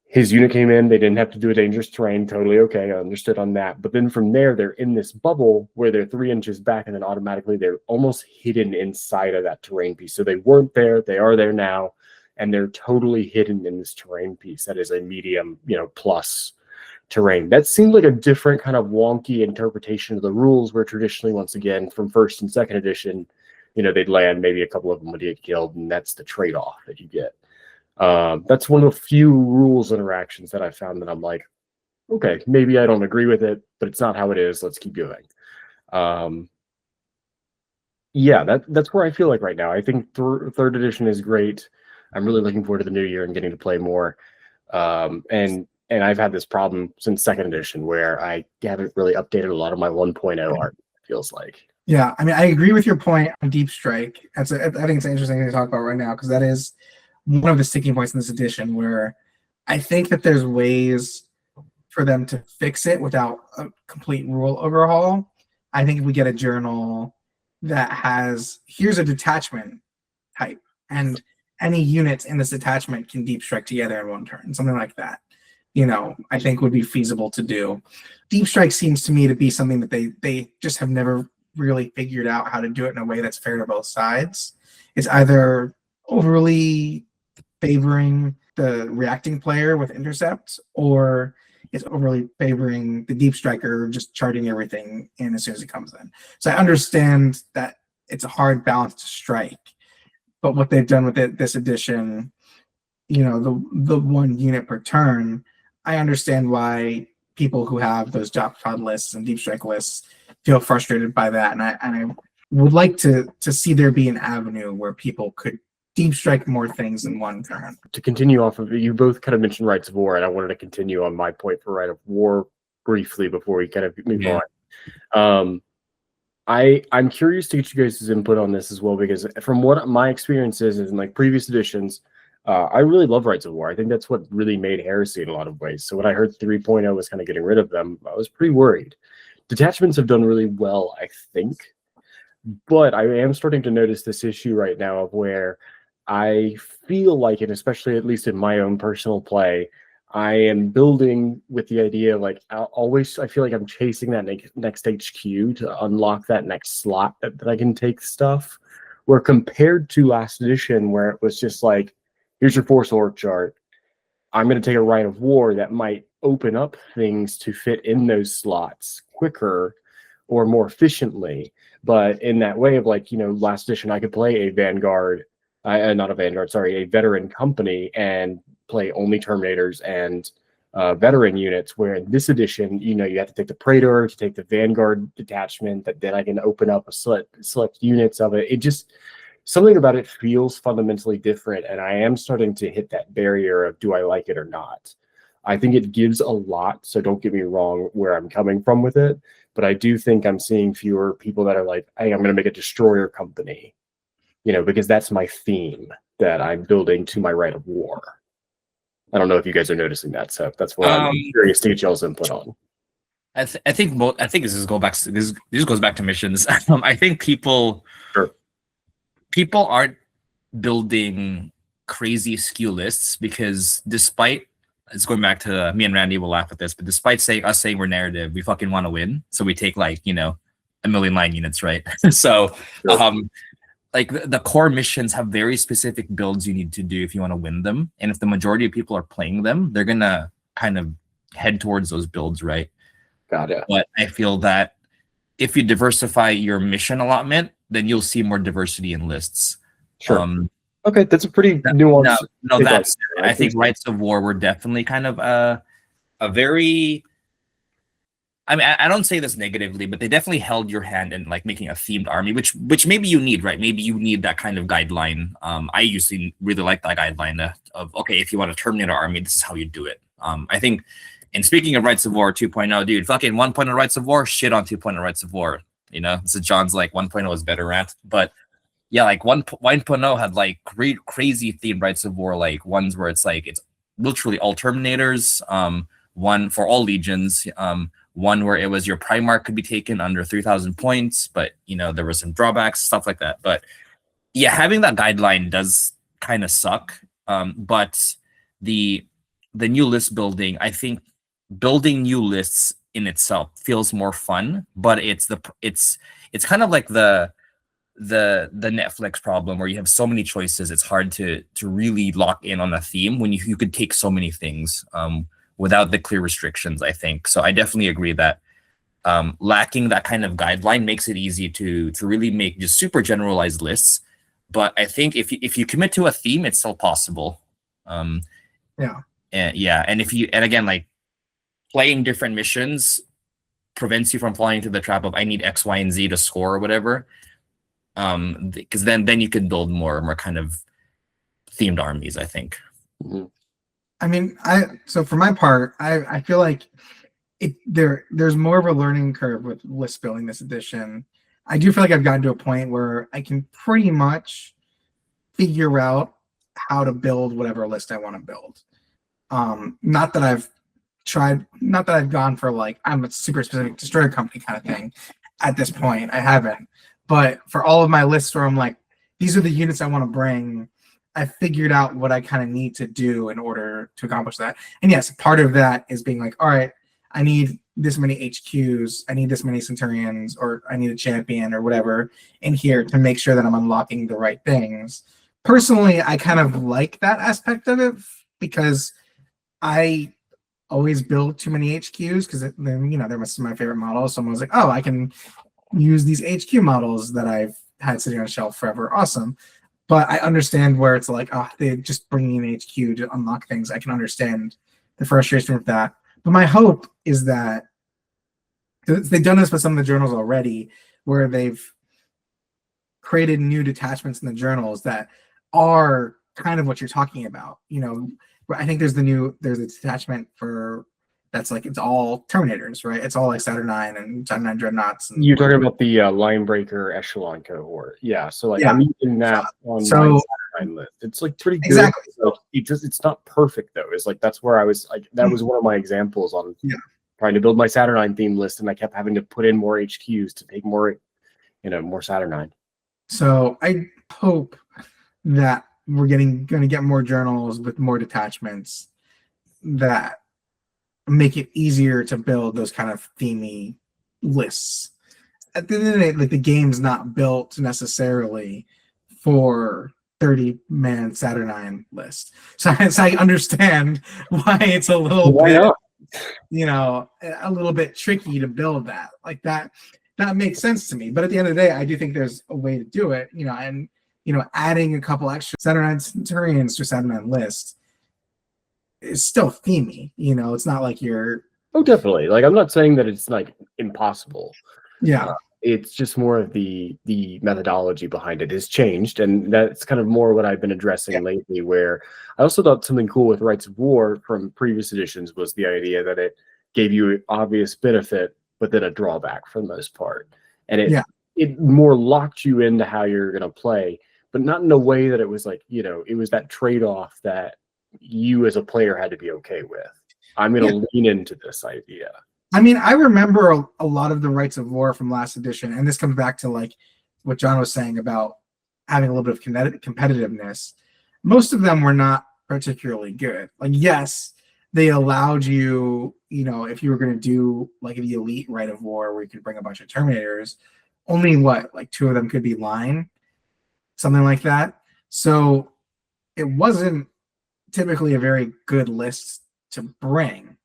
His unit came in, they didn't have to do a dangerous terrain, totally okay, I understood on that. But then from there, they're in this bubble where they're 3 inches back, and then automatically they're almost hidden inside of that terrain piece. So they weren't there, they are there now, and they're totally hidden in this terrain piece that is a medium, plus terrain. That seemed like a different kind of wonky interpretation of the rules, where traditionally, once again, from first and second edition, they'd land, maybe a couple of them would get killed, and that's the trade-off that you get. That's one of the few rules interactions that I found that I'm like, okay, maybe I don't agree with it, but it's not how it is. Let's keep going. That's where I feel like right now. I think third edition is great. I'm really looking forward to the new year and getting to play more. And I've had this problem since second edition, where I haven't really updated a lot of my 1.0 art, it feels like. Yeah, I mean, I agree with your point on Deep Strike. I think it's an interesting thing to talk about right now, because that is one of the sticking points in this edition, where I think that there's ways for them to fix it without a complete rule overhaul. I think if we get a journal that has, here's a detachment type, and any units in this detachment can Deep Strike together in one turn, something like that, I think would be feasible to do. Deep Strike seems to me to be something that they just have never really figured out how to do it in a way that's fair to both sides. It's either overly favoring the reacting player with intercepts, or it's overly favoring the deep striker just charging everything in as soon as it comes in. So I understand that it's a hard balance to strike, but what they've done with this edition, the 1 unit per turn, I understand why people who have those drop pod lists and deep strike lists feel frustrated by that, and I would like to see there be an avenue where people could deep strike more things than one turn. To continue off of it, you both kind of mentioned Rights of War, and I wanted to continue on my point for Right of War briefly before we kind of move on. I'm curious to get you guys' input on this as well, because from what my experience is in like previous editions, I really love Rights of War. I think that's what really made Heresy in a lot of ways. So when I heard 3.0 was kind of getting rid of them, I was pretty worried. Detachments have done really well, I think, but I am starting to notice this issue right now of where I feel like, and especially at least in my own personal play, I am building with the idea of like I feel like I'm chasing that next HQ to unlock that next slot that I can take stuff. Where compared to last edition, where it was just like, here's your force org chart, I'm going to take a Rite of War that might open up things to fit in those slots quicker or more efficiently. But in that way of like, last edition, I could play a Vanguard, not a Vanguard, sorry, a veteran company and play only Terminators and veteran units, where in this edition, you have to take the Praetor, to take the Vanguard detachment, that then I can open up a select units of it. It just, something about it feels fundamentally different, and I am starting to hit that barrier of, do I like it or not? I think it gives a lot, so don't get me wrong where I'm coming from with it, but I do think I'm seeing fewer people that are like, hey, I'm going to make a destroyer company, because that's my theme that I'm building to my Rite of War. I don't know if you guys are noticing that, so that's what I'm curious to get y'all's input on. I think this goes back to missions. I think people aren't building crazy skew lists because despite, it's going back to me and Randy will laugh at this, but despite us saying we're narrative, we fucking want to win, so we take like a million line units, right? So like the core missions have very specific builds you need to do if you want to win them. And if the majority of people are playing them, they're going to kind of head towards those builds, right? Got it. But I feel that if you diversify your mission allotment, then you'll see more diversity in lists. Sure. Okay, that's a pretty nuanced. No, that's, I think Rights of War were definitely kind of a very, I mean, I don't say this negatively, but they definitely held your hand in like making a themed army, which maybe you need, right? Maybe you need that kind of guideline. I usually really like that guideline of okay, if you want a Terminator army, this is how you do it. I think, and speaking of Rights of War 2.0, dude, fucking 1.0 Rights of War, shit on 2.0 Rights of War. This is John's like 1.0 is better rant, but yeah, like 1.0 had like great crazy themed Rights of War, like ones where it's like it's literally all Terminators, one for all legions, one where it was your Primarch could be taken under 3,000 points, but there were some drawbacks, stuff like that. But yeah, having that guideline does kind of suck. But the new list building, I think building new lists in itself feels more fun, but it's kind of like the Netflix problem where you have so many choices. It's hard to really lock in on a theme when you could take so many things without the clear restrictions, I think. So I definitely agree that lacking that kind of guideline makes it easy to really make just super generalized lists. But I think if you commit to a theme, it's still possible. And again, like playing different missions prevents you from falling into the trap of I need X, Y, and Z to score or whatever. Because then you can build more kind of themed armies, I think. Mm-hmm. I mean, so for my part, I feel like there's more of a learning curve with list building this edition. I do feel like I've gotten to a point where I can pretty much figure out how to build whatever list I want to build. Not that I've gone for like I'm a super specific destroyer company kind of thing at this point. I haven't. But for all of my lists where I'm like, these are the units I want to bring, I figured out what I kind of need to do in order to accomplish that. And yes, part of that is being like, all right, I need this many HQs, I need this many Centurions, or I need a champion or whatever in here to make sure that I'm unlocking the right things. Personally, I kind of like that aspect of it because I always build too many HQs because they're my favorite models. So I was like, oh, I can use these HQ models that I've had sitting on a shelf forever. Awesome. But I understand where it's like, oh, they're just bringing in HQ to unlock things. I can understand the frustration with that. But my hope is that they've done this with some of the journals already, where they've created new detachments in the journals that are kind of what you're talking about. You know, I think there's a detachment for that's like it's all Terminators, right? It's all like Saturn 9 and Saturn 9 Dreadnoughts. And, You're talking about the line breaker echelon cohort. Yeah. So like Yeah. I'm using that on So- my Saturn 9 list. It's like pretty good. Exactly. Like, it's not perfect though. It's like that's where I was like that was one of my examples on trying to build my Saturn 9 theme list, and I kept having to put in more HQs to take more, more Saturn 9. So I hope that we're going to get more journals with more detachments that make it easier to build those kind of themey lists. At the end of the day, like the game's not built necessarily for 30-man Saturn 9 list. So I understand why it's a little bit, a little bit tricky to build that. Like that makes sense to me. But at the end of the day, I do think there's a way to do it, and adding a couple extra Saturn 9 Centurions to Saturn 9 list is still themey. It's not like you're. Oh, definitely. Like I'm not saying that it's like impossible. Yeah. It's just more of the methodology behind it has changed, and that's kind of more what I've been addressing lately. Where I also thought something cool with Rights of War from previous editions was the idea that it gave you an obvious benefit, but then a drawback for the most part, and it more locked you into how you're going to play, but not in a way that it was like it was that trade-off that you as a player had to be okay with. I'm going to lean into this idea. I mean, I remember a lot of the Rights of War from last edition, and this comes back to like what John was saying about having a little bit of competitiveness. Most of them were not particularly good. Like, yes, they allowed you, if you were going to do like the elite Right of War where you could bring a bunch of Terminators, only like 2 of them could be line, something like that. So it wasn't typically a very good list to bring.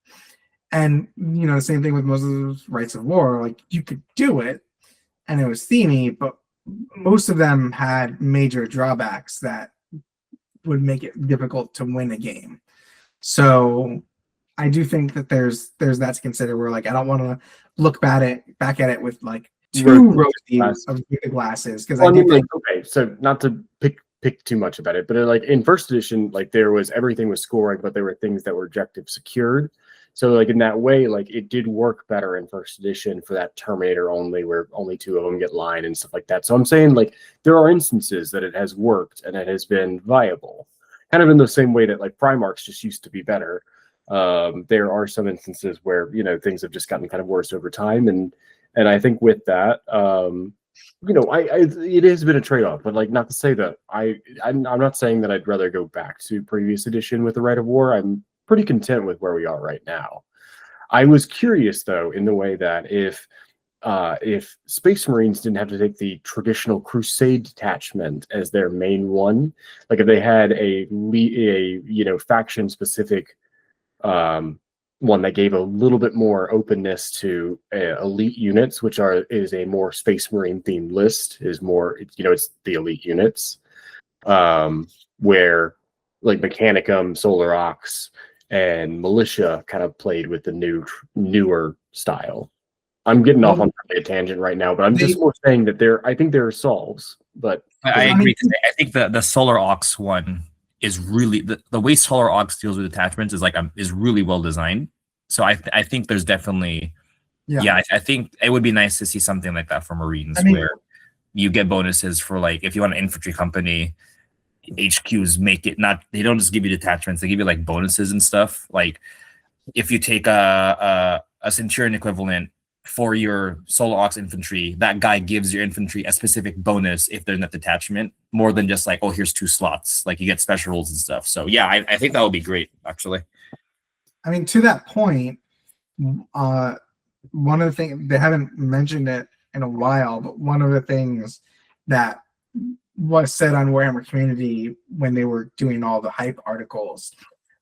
And the same thing with most of those Rights of War. Like you could do it, and it was themey, but most of them had major drawbacks that would make it difficult to win a game. So I do think that there's that to consider. Where like I don't want to look back at it with like too rosy of the glasses because I do think okay. So not to pick too much about it, but like in first edition, like everything was scoring, but there were things that were objective secured. So like in that way, like it did work better in first edition for that Terminator only, where only 2 of them get line and stuff like that. So I'm saying like there are instances that it has worked and it has been viable, kind of in the same way that like Primarchs just used to be better. There are some instances where things have just gotten kind of worse over time, and I think with that, it has been a trade-off. But like not to say that I'm not saying that I'd rather go back to previous edition with the Right of War. I'm pretty content with where we are right now. I was curious though, in the way that if Space Marines didn't have to take the traditional Crusade detachment as their main one, like if they had a faction specific one that gave a little bit more openness to elite units, which is a more Space Marine themed list, is more it's the elite units, where like Mechanicum, Solar Ox, and Militia kind of played with the newer style. I'm getting off on a tangent right now, but I'm just more saying that I think there are solves. But I agree. I think the Solar Ox one is really the way Solar Ox deals with attachments is really well designed. So I think there's definitely I think it would be nice to see something like that for Marines, where you get bonuses for like if you want an infantry company. HQs make it they don't just give you detachments, they give you like bonuses and stuff. Like if you take a Centurion equivalent for your Solar Ox infantry, that guy gives your infantry a specific bonus if they're in that detachment, more than just like, oh, here's 2 slots. Like you get special rules and stuff. So yeah, I think that would be great actually. I mean, to that point, one of the things they haven't mentioned it in a while, but one of the things that was said on Warhammer Community when they were doing all the hype articles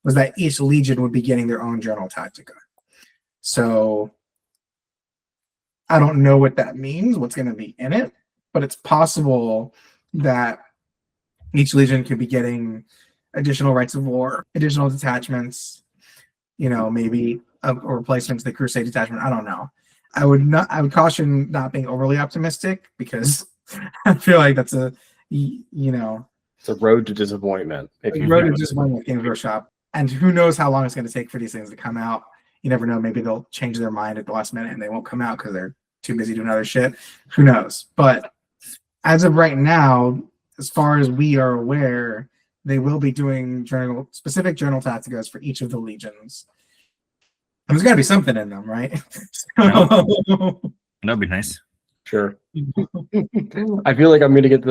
was that each legion would be getting their own Journal Tactica. So I don't know what that means, what's going to be in it, but it's possible that each legion could be getting additional Rights of War, additional detachments, maybe a replacement to the Crusade detachment. I don't know. I would caution not being overly optimistic because I feel like that's It's a road to disappointment. If Like you've road to never- disappointment with Games Workshop, and who knows how long it's going to take for these things to come out. You never know. Maybe they'll change their mind at the last minute and they won't come out because they're too busy doing other shit. Who knows? But as of right now, as far as we are aware, they will be doing specific journal tacticas for each of the legions. And there's got to be something in them, right? That'd be nice. Sure. I feel like I'm gonna get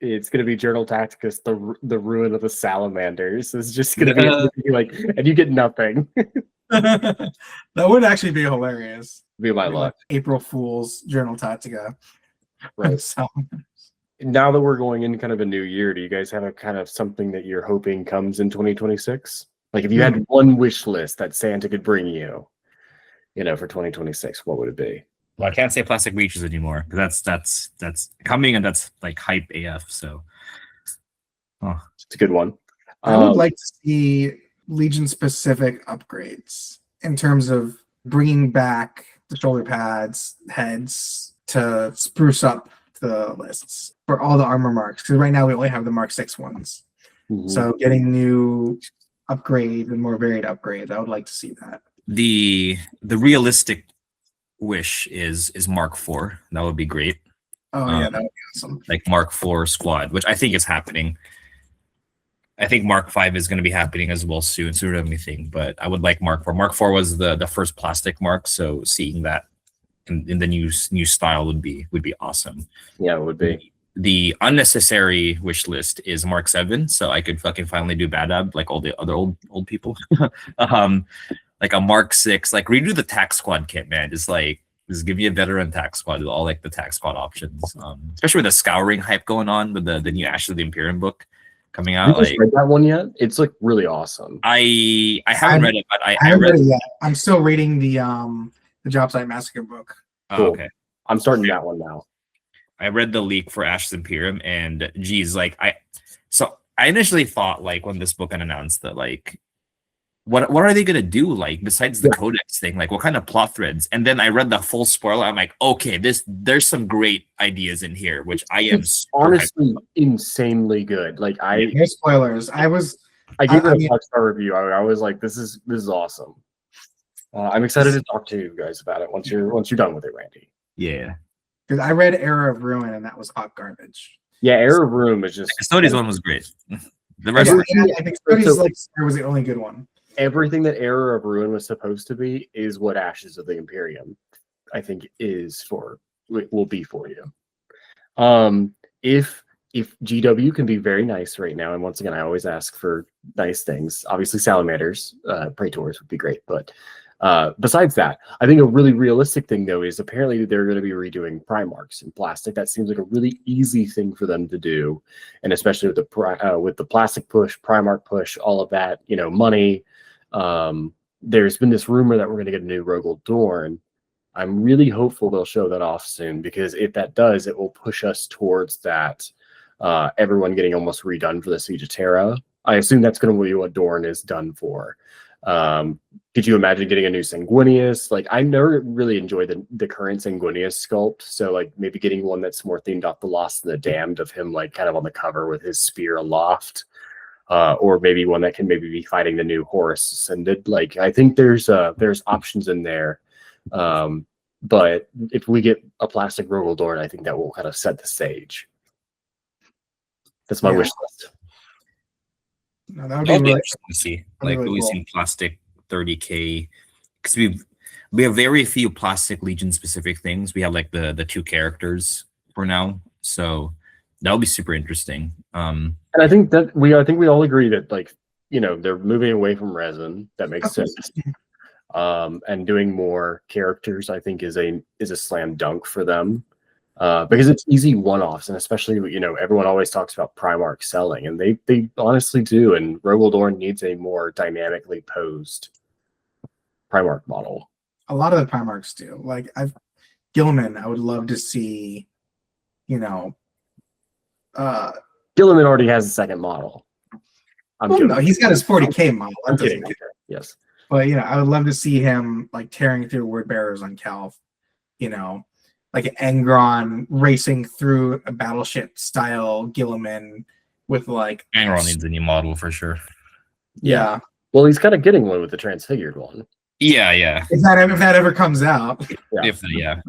it's gonna be Journal Tacticus, the ruin of the salamanders. It's just gonna be like, and you get nothing. That would actually be hilarious. Be my Like luck. April Fool's Journal Tactica. Right. So, Now that we're going into kind of a new year, do you guys have a kind of something that you're hoping comes in 2026? Like if you had one wish list that Santa could bring you, for 2026, what would it be? Well, I can't say plastic reaches anymore because that's coming and that's like hype AF. So, It's a good one. I would like to see Legion specific upgrades in terms of bringing back the shoulder pads, heads to spruce up the lists for all the armor marks. Because right now we only have the Mark 6 ones. Mhm. So getting new upgrades and more varied upgrades, I would like to see that. the realistic wish is Mark IV. That would be great. Oh yeah, that would be awesome. Like Mark IV squad, which I think is happening. I think Mark V is going to be happening as well soon, sooner than anything. But I would like Mark IV. Mark IV was the first plastic mark, so seeing that in the new style would be awesome. Yeah, it would be. The unnecessary wish list is Mark VII, so I could fucking finally do Bad Ab like all the other old people. Like a Mark VI, like redo the tax squad kit, man. Just give you a veteran tax squad with all like the tax squad options. Especially with the scouring hype going on with the new Ashes of the Imperium book coming Have out. you guys read that one yet? It's like really awesome. I haven't read it, but I haven't read it yet. I'm still reading the Job Site Massacre book. Cool. Okay. I'm starting that one now. I read the leak for Ashes Imperium, and geez, I initially thought like when this book got announced that like what are they gonna do like besides the codex thing, like what kind of plot threads? And then I read the full spoiler. I'm like, okay, there's some great ideas in here, which I am honestly insanely good. Like No spoilers. I gave it a 5-star review. I was like, this is awesome. I'm excited to talk to you guys about it once you're done with it, Randy. Yeah. Because I read Era of Ruin and that was hot garbage. Yeah, Era of Room is just Custodian's one was great. The rest I think Cody's was the only good one. everything that Era of Ruin was supposed to be is what Ashes of the Imperium, I think, will be for you. If GW can be very nice right now, and once again, I always ask for nice things. Obviously, Salamanders, Praetors would be great, but besides that, I think a really realistic thing though is apparently they're going to be redoing Primarchs in plastic. That seems like a really easy thing for them to do, and especially with the plastic push, Primarch push, all of that, money. There's been this rumor that we're going to get a new Rogel Dorn. I'm really hopeful they'll show that off soon, because if that does, it will push us towards that. Everyone getting almost redone for the Siege of Terra. I assume that's going to be what Dorn is done for. Could you imagine getting a new Sanguinius? Like, I never really enjoyed the current Sanguinius sculpt, so like maybe getting one that's more themed off the Lost and the Damned, of him like kind of on the cover with his spear aloft, or maybe one that can maybe be fighting the new Horus Ascended. Like, I think there's options in there. But if we get a plastic Rogel Dorn, I think that will kind of set the stage. That's my wish list. No, that would That'll be be really, interesting to see. really Like, cool. releasing plastic 30K, because we have very few plastic Legion specific things. We have like the 2 characters for now, so that'll be super interesting. And I think we all agree that they're moving away from resin. That makes sense. And doing more characters, I think, is a slam dunk for them. Because it's easy one-offs, and especially everyone always talks about Primarch selling, and they honestly do. And Rogel Dorn needs a more dynamically posed Primarch model. A lot of the Primarchs do. Like Gilman, I would love to see. Gilliman already has a second model. No, he's got his 40K model. I'm kidding. Yes, but I would love to see him like tearing through word bearers on Calv. Like an Angron racing through a battleship style Gilliman, with like Angron needs a new model for sure. yeah. Well, he's kind of getting one with the transfigured one. Yeah. If that ever comes out. Yeah.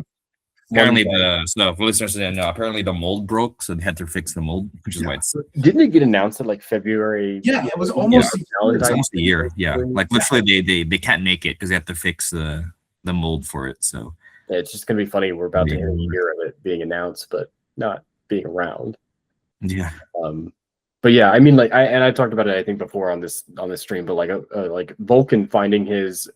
Apparently for listeners to know, apparently the mold broke, so they had to fix the mold, which is why it's Didn't it get announced at like February? Yeah, it was almost it's almost a year. Yeah, like literally they can't make it because they have to fix the mold for it. So Yeah, it's just gonna be funny. We're about to hit a year of it being announced, but not being around. yeah. But yeah, I mean, like I talked about it, I think, before on this stream, but like Vulcan finding his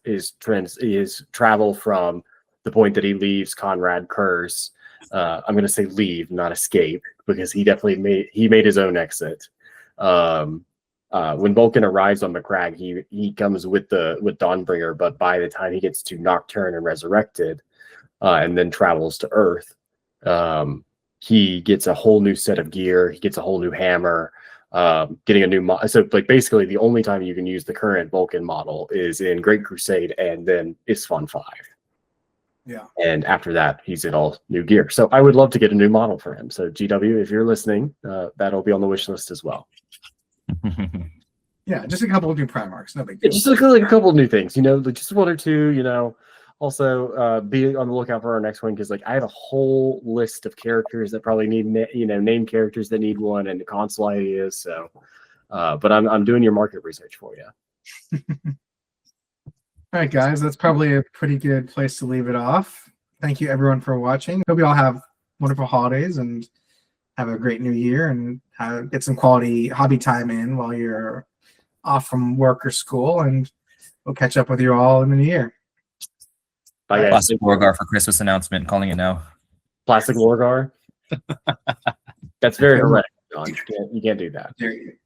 travel from the point that he leaves Conrad Curse. I'm gonna say leave, not escape, because he definitely made his own exit. When Vulcan arrives on Macragge, he comes with Dawnbringer, but by the time he gets to Nocturne and Resurrected, and then travels to Earth, he gets a whole new set of gear. He gets a whole new hammer. Getting a new so like basically the only time you can use the current Vulcan model is in Great Crusade and then Isfon 5. Yeah. And after that, he's in all new gear. So I would love to get a new model for him. So GW, if you're listening, that'll be on the wish list as well. Yeah, just a couple of new Primarchs, no big deal. Just like a couple of new things, like just one or two, Also, be on the lookout for our next one because, like, I have a whole list of characters that probably need, name characters that need one and the console ideas. So, but I'm doing your market research for you. All right, guys, that's probably a pretty good place to leave it off. Thank you, everyone, for watching. Hope you all have wonderful holidays and have a great new year and get some quality hobby time in while you're off from work or school. And we'll catch up with you all in the new year. Bye, guys. Plastic Lorgar for Christmas announcement, calling it now. Plastic Lorgar? That's very heretical, John. You can't do that. There you go.